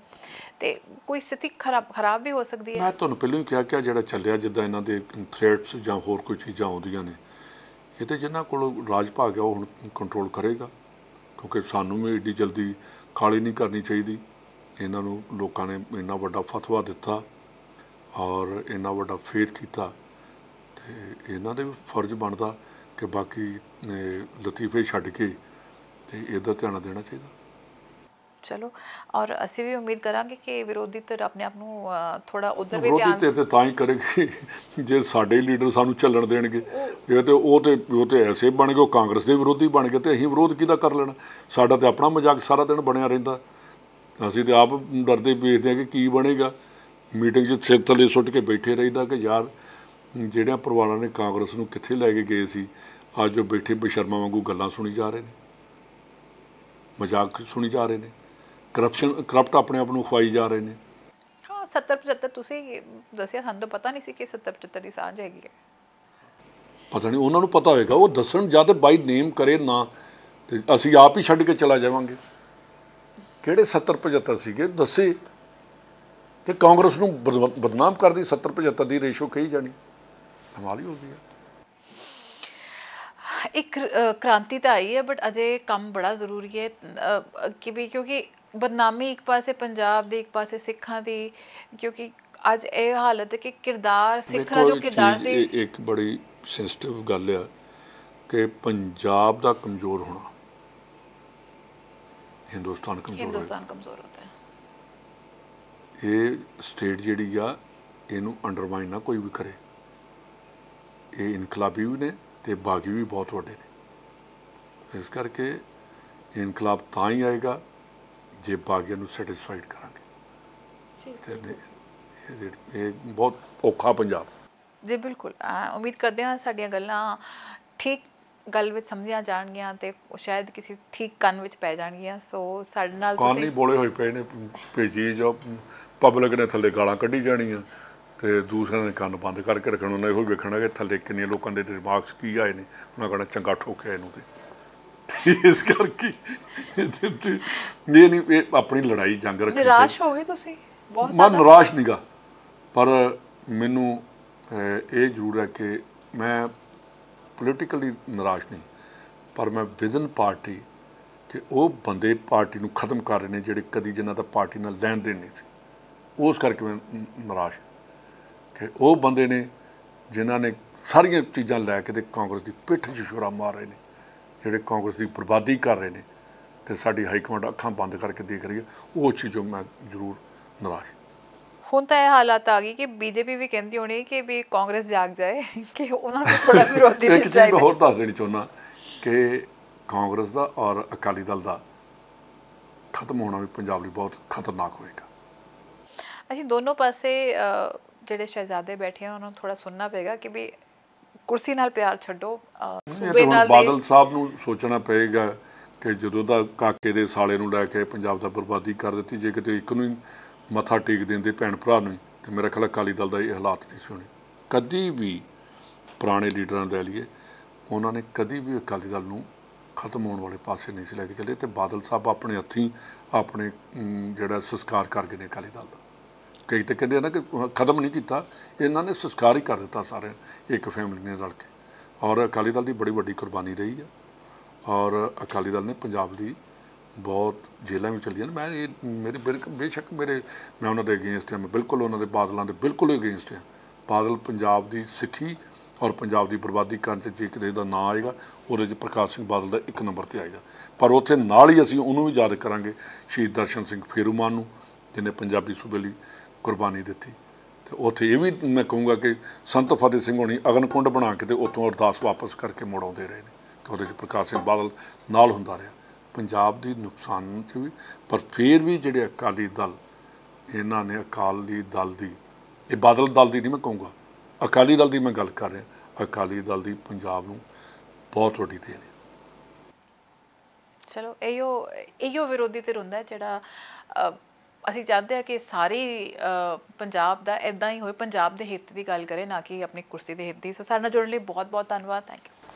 ਤੇ ਕੋਈ ਸਥਿਤੀ ਖਰਾਬ ਵੀ ਹੋ ਸਕਦੀ ਹੈ। ਮੈਂ ਤੁਹਾਨੂੰ ਪਹਿਲਾਂ ਹੀ ਕਿਹਾ ਕਿ ਜਿਹੜਾ ਚੱਲਿਆ ਜਿੱਦਾਂ ਇਹਨਾਂ ਦੇ ਥ੍ਰੈਟਸ ਜਾਂ ਹੋਰ ਕੋਈ ਚੀਜ਼ਾਂ ਆਉਂਦੀਆਂ ਨੇ, ਇਹ ਤੇ ਜਿਨ੍ਹਾਂ ਕੋਲ ਰਾਜ ਭਾਗ ਆ ਉਹ ਹੁਣ ਕੰਟਰੋਲ ਕਰੇਗਾ, ਕਿਉਂਕਿ ਸਾਨੂੰ ਵੀ ਏਡੀ ਜਲਦੀ ਖਾਲੀ ਨਹੀਂ ਕਰਨੀ ਚਾਹੀਦੀ। ਇਹਨਾਂ ਨੂੰ ਲੋਕਾਂ ਨੇ ਇੰਨਾ ਵੱਡਾ ਫਤਵਾ ਦਿੱਤਾ ਔਰ ਇੰਨਾ ਵੱਡਾ ਫੇਥ ਕੀਤਾ ਤੇ ਇਹਨਾਂ ਦੇ ਵੀ ਫਰਜ਼ ਬਣਦਾ ਕਿ ਬਾਕੀ ਲਤੀਫੇ ਛੱਡ ਕੇ ਤੇ ਇਹਦਾ ਧਿਆਨ ਦੇਣਾ ਚਾਹੀਦਾ। ਚਲੋ ਔਰ ਅਸੀਂ ਵੀ ਉਮੀਦ ਕਰਾਂਗੇ ਕਿ ਵਿਰੋਧੀ ਧਿਰ ਆਪਣੇ ਆਪ ਨੂੰ ਥੋੜਾ ਉਧਰ ਵੀ ਵਿਰੋਧੀ ਧਿਰ ਤੇ ਤਾਂ ਹੀ ਕਰੇਗੀ ਜੇ ਸਾਡੇ ਲੀਡਰ ਸਾਨੂੰ ਚੱਲਣ ਦੇਣਗੇ। ਇਹ ਤੇ ਉਹ ਤੇ ਐਸੇ ਬਣ ਗਏ, ਉਹ ਕਾਂਗਰਸ ਦੇ ਵਿਰੋਧੀ ਬਣ ਗਏ ਤੇ ਅਸੀਂ ਵਿਰੋਧ ਕਿਹਦਾ ਕਰ ਲੈਣਾ? ਸਾਡਾ ਤੇ ਆਪਣਾ ਮਜ਼ਾਕ ਸਾਰਾ ਦਿਨ ਬਣਿਆ ਰਹਿੰਦਾ। ਅਸੀਂ ਤੇ ਆਪ ਡਰਦੇ ਵੇਖਦੇ ਹਾਂ ਕਿ ਕੀ ਬਣੇਗਾ। ਮੀਟਿੰਗ 'ਚ ਸਿਰ ਥੱਲੇ ਸੁੱਟ ਕੇ ਬੈਠੇ ਰਹੀਦਾ ਕਿ ਯਾਰ ਜਿਹੜਿਆਂ ਪਰਿਵਾਰਾਂ ਨੇ ਕਾਂਗਰਸ ਨੂੰ ਕਿੱਥੇ ਲੈ ਕੇ ਗਏ ਸੀ, ਅੱਜ ਉਹ ਬੈਠੇ ਬੇਸ਼ਰਮਾਂ ਵਾਂਗੂ ਗੱਲਾਂ ਸੁਣੀ ਜਾ ਰਹੇ ਨੇ, ਮਜ਼ਾਕ ਸੁਣੀ ਜਾ ਰਹੇ ਨੇ, ਕਰਪਟ ਆਪਣੇ ਆਪ ਨੂੰ ਖਵਾਈ ਜਾ ਰਹੇ ਨੇ। ਹਾਂ 70-75 ਤੁਸੀਂ ਦੱਸਿਆ, ਸਾਨੂੰ ਤਾਂ ਪਤਾ ਨਹੀਂ ਸੀ ਕਿ 70-75 ਦੀ ਸਾਂਝ ਹੈਗੀ ਹੈ। ਪਤਾ ਨਹੀਂ ਉਹਨਾਂ ਨੂੰ ਪਤਾ ਹੋਏਗਾ, ਉਹ ਦੱਸਣ ਜਾਂ ਤਾਂ ਬਾਈ ਨੇਮ ਕਰੇ ਨਾ ਤੇ ਅਸੀਂ ਆਪ ਹੀ ਛੱਡ ਕੇ ਚਲਾ ਜਾਵਾਂਗੇ। ਕਿਹੜੇ 70-75 ਸੀਗੇ ਦੱਸੇ ਤੇ ਕਾਂਗਰਸ ਨੂੰ ਬਦਨਾਮ ਕਰਦੀ 70-75 ਦੀ ਰੇਸ਼ੋ ਕਹੀ ਜਾਣੀ, ਕਮਾਲ ਹੀ ਹੋ ਗਈ ਹੈ। ਇੱਕ ਕ੍ਰਾਂਤੀ ਤਾਂ ਆਈ ਹੈ ਬਟ ਅਜੇ ਕੰਮ ਬੜਾ ਜ਼ਰੂਰੀ ਹੈ ਕਿ ਵੀ ਕਿਉਂਕਿ ਬਦਨਾਮੀ ਇੱਕ ਪਾਸੇ ਪੰਜਾਬ ਦੀ, ਇੱਕ ਪਾਸੇ ਸਿੱਖਾਂ ਦੀ, ਕਿਉਂਕਿ ਅੱਜ ਇਹ ਹਾਲਤ ਹੈ ਕਿ ਕਿਰਦਾਰ ਸਿੱਖ ਦਾ ਜੋ ਕਿਰਦਾਰ ਸੀ। ਇੱਕ ਬੜੀ ਸੈਂਸਿਟਿਵ ਗੱਲ ਆ ਕਿ ਪੰਜਾਬ ਦਾ ਕਮਜ਼ੋਰ ਹੋਣਾ ਹਿੰਦੁਸਤਾਨ ਕਮਜ਼ੋਰ ਹੁੰਦਾ ਹੈ। ਇਹ ਸਟੇਟ ਜਿਹੜੀ ਆ ਇਹਨੂੰ ਅੰਡਰਮਾਈਨ ਨਾ ਕੋਈ ਵੀ ਕਰੇ। ਇਹ ਇਨਕਲਾਬੀ ਵੀ ਨੇ ਤੇ ਬਾਗੀ ਵੀ ਬਹੁਤ ਵੱਡੇ ਨੇ। ਇਸ ਕਰਕੇ ਇਨਕਲਾਬ ਤਾਂ ਹੀ ਆਏਗਾ ਜੇ ਬਾਗੀਆਂ ਨੂੰ ਸੈਟੀਸਫਾਈਡ ਕਰਾਂਗੇ। ਇਹ ਬਹੁਤ ਔਖਾ ਪੰਜਾਬ। ਜੀ ਬਿਲਕੁਲ, ਉਮੀਦ ਕਰਦੇ ਹਾਂ ਸਾਡੀਆਂ ਗੱਲਾਂ ਠੀਕ ਗੱਲ ਵਿੱਚ ਸਮਝੀਆਂ ਜਾਣਗੀਆਂ ਤੇ ਸ਼ਾਇਦ ਕਿਸੇ ਠੀਕ ਕੰਨ ਵਿੱਚ ਪੈ ਜਾਣਗੀਆਂ। ਸੋ ਸਾਡੇ ਨਾਲ ਕੰਨ ਹੀ ਬੋਲੇ ਹੋਏ ਪਏ ਨੇ, ਭੇਜੀ ਜੋ ਪਬਲਿਕ ਨੇ ਥੱਲੇ ਗਾਲਾਂ ਕੱਢੀ ਜਾਣੀਆਂ ਤੇ ਦੂਸਰਿਆਂ ਨੇ ਕੰਨ ਬੰਦ ਕਰਕੇ ਰੱਖਣ। ਉਹਨਾਂ ਇਹੋ ਵੇਖਣਾ ਕਿ ਥੱਲੇ ਕਿੰਨੇ ਲੋਕਾਂ ਦੇ ਰਿਮਾਰਕਸ ਕੀ ਆਏ ਨੇ, ਉਹਨਾਂ ਕਹਿਣਾ ਚੰਗਾ ਠੋਕਿਆ ਇਹਨੂੰ। ਤੇ ਇਸ ਕਰਕੇ ਇਹ ਨਹੀਂ, ਇਹ ਆਪਣੀ ਲੜਾਈ ਜੰਗ ਰੱਖੀ। ਨਿਰਾਸ਼ ਹੋ ਗਏ ਤੁਸੀਂ ਬਹੁਤ? ਮੈਂ ਨਿਰਾਸ਼ ਨਹੀਂ ਗਾ, ਪਰ ਮੈਨੂੰ ਇਹ ਜ਼ਰੂਰ ਹੈ ਕਿ ਮੈਂ ਪੋਲੀਟੀਕਲੀ ਨਿਰਾਸ਼ ਨਹੀਂ, ਪਰ ਮੈਂ ਵਿਦਨ ਪਾਰਟੀ ਕਿ ਉਹ ਬੰਦੇ ਪਾਰਟੀ ਨੂੰ ਖ਼ਤਮ ਕਰ ਰਹੇ ਨੇ ਜਿਹੜੇ ਕਦੀ ਜਿਨ੍ਹਾਂ ਦਾ ਪਾਰਟੀ ਨਾਲ ਲੈਣ ਦੇਣ ਨਹੀਂ ਸੀ। ਉਸ ਕਰਕੇ ਮੈਂ ਨਿਰਾਸ਼ ਕਿ ਉਹ ਬੰਦੇ ਨੇ ਜਿਨ੍ਹਾਂ ਨੇ ਸਾਰੀਆਂ ਚੀਜ਼ਾਂ ਲੈ ਕੇ ਤੇ ਕਾਂਗਰਸ ਦੀ ਪਿੱਠ 'ਚ ਛੁਰਾ ਮਾਰ ਰਹੇ ਨੇ, ਜਿਹੜੇ ਕਾਂਗਰਸ ਦੀ ਬਰਬਾਦੀ ਕਰ ਰਹੇ ਨੇ ਤੇ ਸਾਡੀ ਹਾਈ ਕਮਾਂਡ ਅੱਖਾਂ ਬੰਦ ਕਰਕੇ ਦੇਖ ਰਹੀ ਹੈ। ਉਹ ਚੀਜ਼ੋਂ ਮੈਂ ਜ਼ਰੂਰ ਨਿਰਾਸ਼। ਹੁਣ ਤਾਂ ਇਹ ਹਾਲਾਤ ਆ ਗਈ ਕਿ BJP ਵੀ ਕਹਿੰਦੀ ਹੋਣੀ ਕਿ ਵੀ ਕਾਂਗਰਸ ਜਾਗ ਜਾਏ ਕਿ ਉਹਨਾਂ ਨੂੰ ਥੋੜਾ ਵਿਰੋਧੀ ਮਿਲ ਜਾਏ। ਇੱਕ ਚੀਜ਼ ਹੋਰ ਦੱਸ ਦੇਣੀ ਚਾਹੁੰਦਾ ਕਿ ਕਾਂਗਰਸ ਦਾ ਔਰ ਅਕਾਲੀ ਦਲ ਦਾ ਖਤਮ ਹੋਣਾ ਵੀ ਪੰਜਾਬ ਲਈ ਬਹੁਤ ਖਤਰਨਾਕ ਹੋਏਗਾ। ਅਸੀਂ ਦੋਨੋਂ ਪਾਸੇ ਜਿਹੜੇ ਸ਼ਹਿਜ਼ਾਦੇ ਬੈਠੇ ਆ ਉਹਨਾਂ ਨੂੰ ਥੋੜਾ ਸੁਣਨਾ ਪਏਗਾ ਕਿ ਵੀ ਕੁਰਸੀ ਨਾਲ ਪਿਆਰ ਛੱਡੋ। ਸੂਬੇ ਨਾਲ ਬਾਦਲ ਸਾਹਿਬ ਨੂੰ ਸੋਚਣਾ ਪਏਗਾ ਕਿ ਜਦੋਂ ਦਾ ਕਾਕੇ ਦੇ ਸਾਲੇ ਨੂੰ ਲੈ ਕੇ ਪੰਜਾਬ ਦਾ ਬਰਬਾਦੀ ਕਰ ਦਿੱਤੀ, ਜੇ ਕਿਤੇ ਇੱਕ ਨੂੰ ਹੀ ਮੱਥਾ ਟੇਕ ਦਿੰਦੇ ਭੈਣ ਭਰਾ ਨੂੰ, ਤੇ ਮੇਰਾ ਖਿਆਲ ਅਕਾਲੀ ਦਲ ਦਾ ਇਹ ਹਾਲਾਤ ਨਹੀਂ ਸੀ ਹੋਣੇ। ਕਦੀ ਵੀ ਪੁਰਾਣੇ ਲੀਡਰਾਂ ਨੂੰ ਲੈ ਲਈਏ, ਉਹਨਾਂ ਨੇ ਕਦੀ ਵੀ ਅਕਾਲੀ ਦਲ ਨੂੰ ਖਤਮ ਹੋਣ ਵਾਲੇ ਪਾਸੇ ਨਹੀਂ ਸੀ ਲੈ ਕੇ ਚੱਲੇ। ਤੇ ਬਾਦਲ ਸਾਹਿਬ ਆਪਣੇ ਹੱਥੀਂ ਆਪਣੇ ਜਿਹੜਾ ਸੰਸਕਾਰ ਕਰ ਗਏ ਨੇ ਅਕਾਲੀ ਦਲ ਦਾ। ਕਈ ਤਾਂ ਕਹਿੰਦੇ ਆ ਨਾ ਕਿ ਖਤਮ ਨਹੀਂ ਕੀਤਾ, ਇਹਨਾਂ ਨੇ ਸੰਸਕਾਰ ਹੀ ਕਰ ਦਿੱਤਾ ਸਾਰਿਆਂ ਇੱਕ ਫੈਮਿਲੀ ਨੇ ਰਲ ਕੇ। ਔਰ ਅਕਾਲੀ ਦਲ ਦੀ ਬੜੀ ਵੱਡੀ ਕੁਰਬਾਨੀ ਰਹੀ ਹੈ ਔਰ ਅਕਾਲੀ ਦਲ ਨੇ ਪੰਜਾਬ ਦੀ ਬਹੁਤ ਜੇਲ੍ਹਾਂ ਵੀ ਚੱਲੀਆਂ ਨੇ। ਮੈਂ ਇਹ ਮੇਰੇ ਬੇਸ਼ੱਕ ਮੈਂ ਉਹਨਾਂ ਦੇ ਅਗੇਂਸਟ ਹਾਂ, ਮੈਂ ਬਿਲਕੁਲ ਉਹਨਾਂ ਦੇ ਬਾਦਲਾਂ ਦੇ ਬਿਲਕੁਲ ਅਗੇਂਸਟ ਹਾਂ। ਬਾਦਲ ਪੰਜਾਬ ਦੀ ਸਿੱਖੀ ਔਰ ਪੰਜਾਬ ਦੀ ਬਰਬਾਦੀ ਕਰਨ 'ਚ ਜੇ ਕਿਤੇ ਦਾ ਨਾਂ ਆਏਗਾ, ਉਹਦੇ 'ਚ ਪ੍ਰਕਾਸ਼ ਸਿੰਘ ਬਾਦਲ ਦਾ 1 ਨੰਬਰ 'ਤੇ ਆਏਗਾ। ਪਰ ਉੱਥੇ ਨਾਲ ਹੀ ਅਸੀਂ ਉਹਨੂੰ ਵੀ ਯਾਦ ਕਰਾਂਗੇ, ਸ਼ਹੀਦ ਦਰਸ਼ਨ ਸਿੰਘ ਫੇਰੂਮਾਨ ਨੂੰ, ਜਿਹਨੇ ਪੰਜਾਬੀ ਸੂਬੇ ਲਈ ਕੁਰਬਾਨੀ ਦਿੱਤੀ। ਅਤੇ ਉੱਥੇ ਇਹ ਵੀ ਮੈਂ ਕਹੂੰਗਾ ਕਿ ਸੰਤ ਫਤਿਹ ਸਿੰਘ ਹੋਣੀ ਅਗਨਕੁੰਡ ਬਣਾ ਕੇ ਅਤੇ ਉੱਥੋਂ ਅਰਦਾਸ ਵਾਪਸ ਕਰਕੇ ਮੁੜ ਆਉਂਦੇ ਰਹੇ ਨੇ, ਅਤੇ ਉਹਦੇ 'ਚ ਪ੍ਰਕਾਸ਼ ਸਿੰਘ ਬਾਦਲ ਨਾਲ ਹੁੰਦਾ ਰਿਹਾ। ਪੰਜਾਬ ਦੀ ਨੁਕਸਾਨ 'ਚ ਵੀ, ਪਰ ਫਿਰ ਵੀ ਜਿਹੜੇ ਅਕਾਲੀ ਦਲ, ਇਹਨਾਂ ਨੇ ਅਕਾਲੀ ਦਲ ਦੀ, ਇਹ ਬਾਦਲ ਦਲ ਦੀ ਨਹੀਂ ਮੈਂ ਕਹੂੰਗਾ, ਅਕਾਲੀ ਦਲ ਦੀ ਮੈਂ ਗੱਲ ਕਰ ਰਿਹਾ, ਅਕਾਲੀ ਦਲ ਦੀ ਪੰਜਾਬ ਨੂੰ ਬਹੁਤ ਵੱਡੀ ਦੇਣ ਹੈ। ਚਲੋ ਇਹੋ ਵਿਰੋਧੀ ਧਿਰ ਹੁੰਦਾ ਜਿਹੜਾ ਅਸੀਂ ਚਾਹੁੰਦੇ ਹਾਂ ਕਿ ਸਾਰੀ ਪੰਜਾਬ ਦਾ ਇੱਦਾਂ ਹੀ ਹੋਏ, ਪੰਜਾਬ ਦੇ ਹਿੱਤ ਦੀ ਗੱਲ ਕਰੇ, ਨਾ ਕਿ ਆਪਣੀ ਕੁਰਸੀ ਦੇ ਹਿੱਤ ਦੀ। ਸੋ ਸਾਡੇ ਨਾਲ ਜੁੜਨ ਲਈ ਬਹੁਤ ਬਹੁਤ ਧੰਨਵਾਦ। Thank you.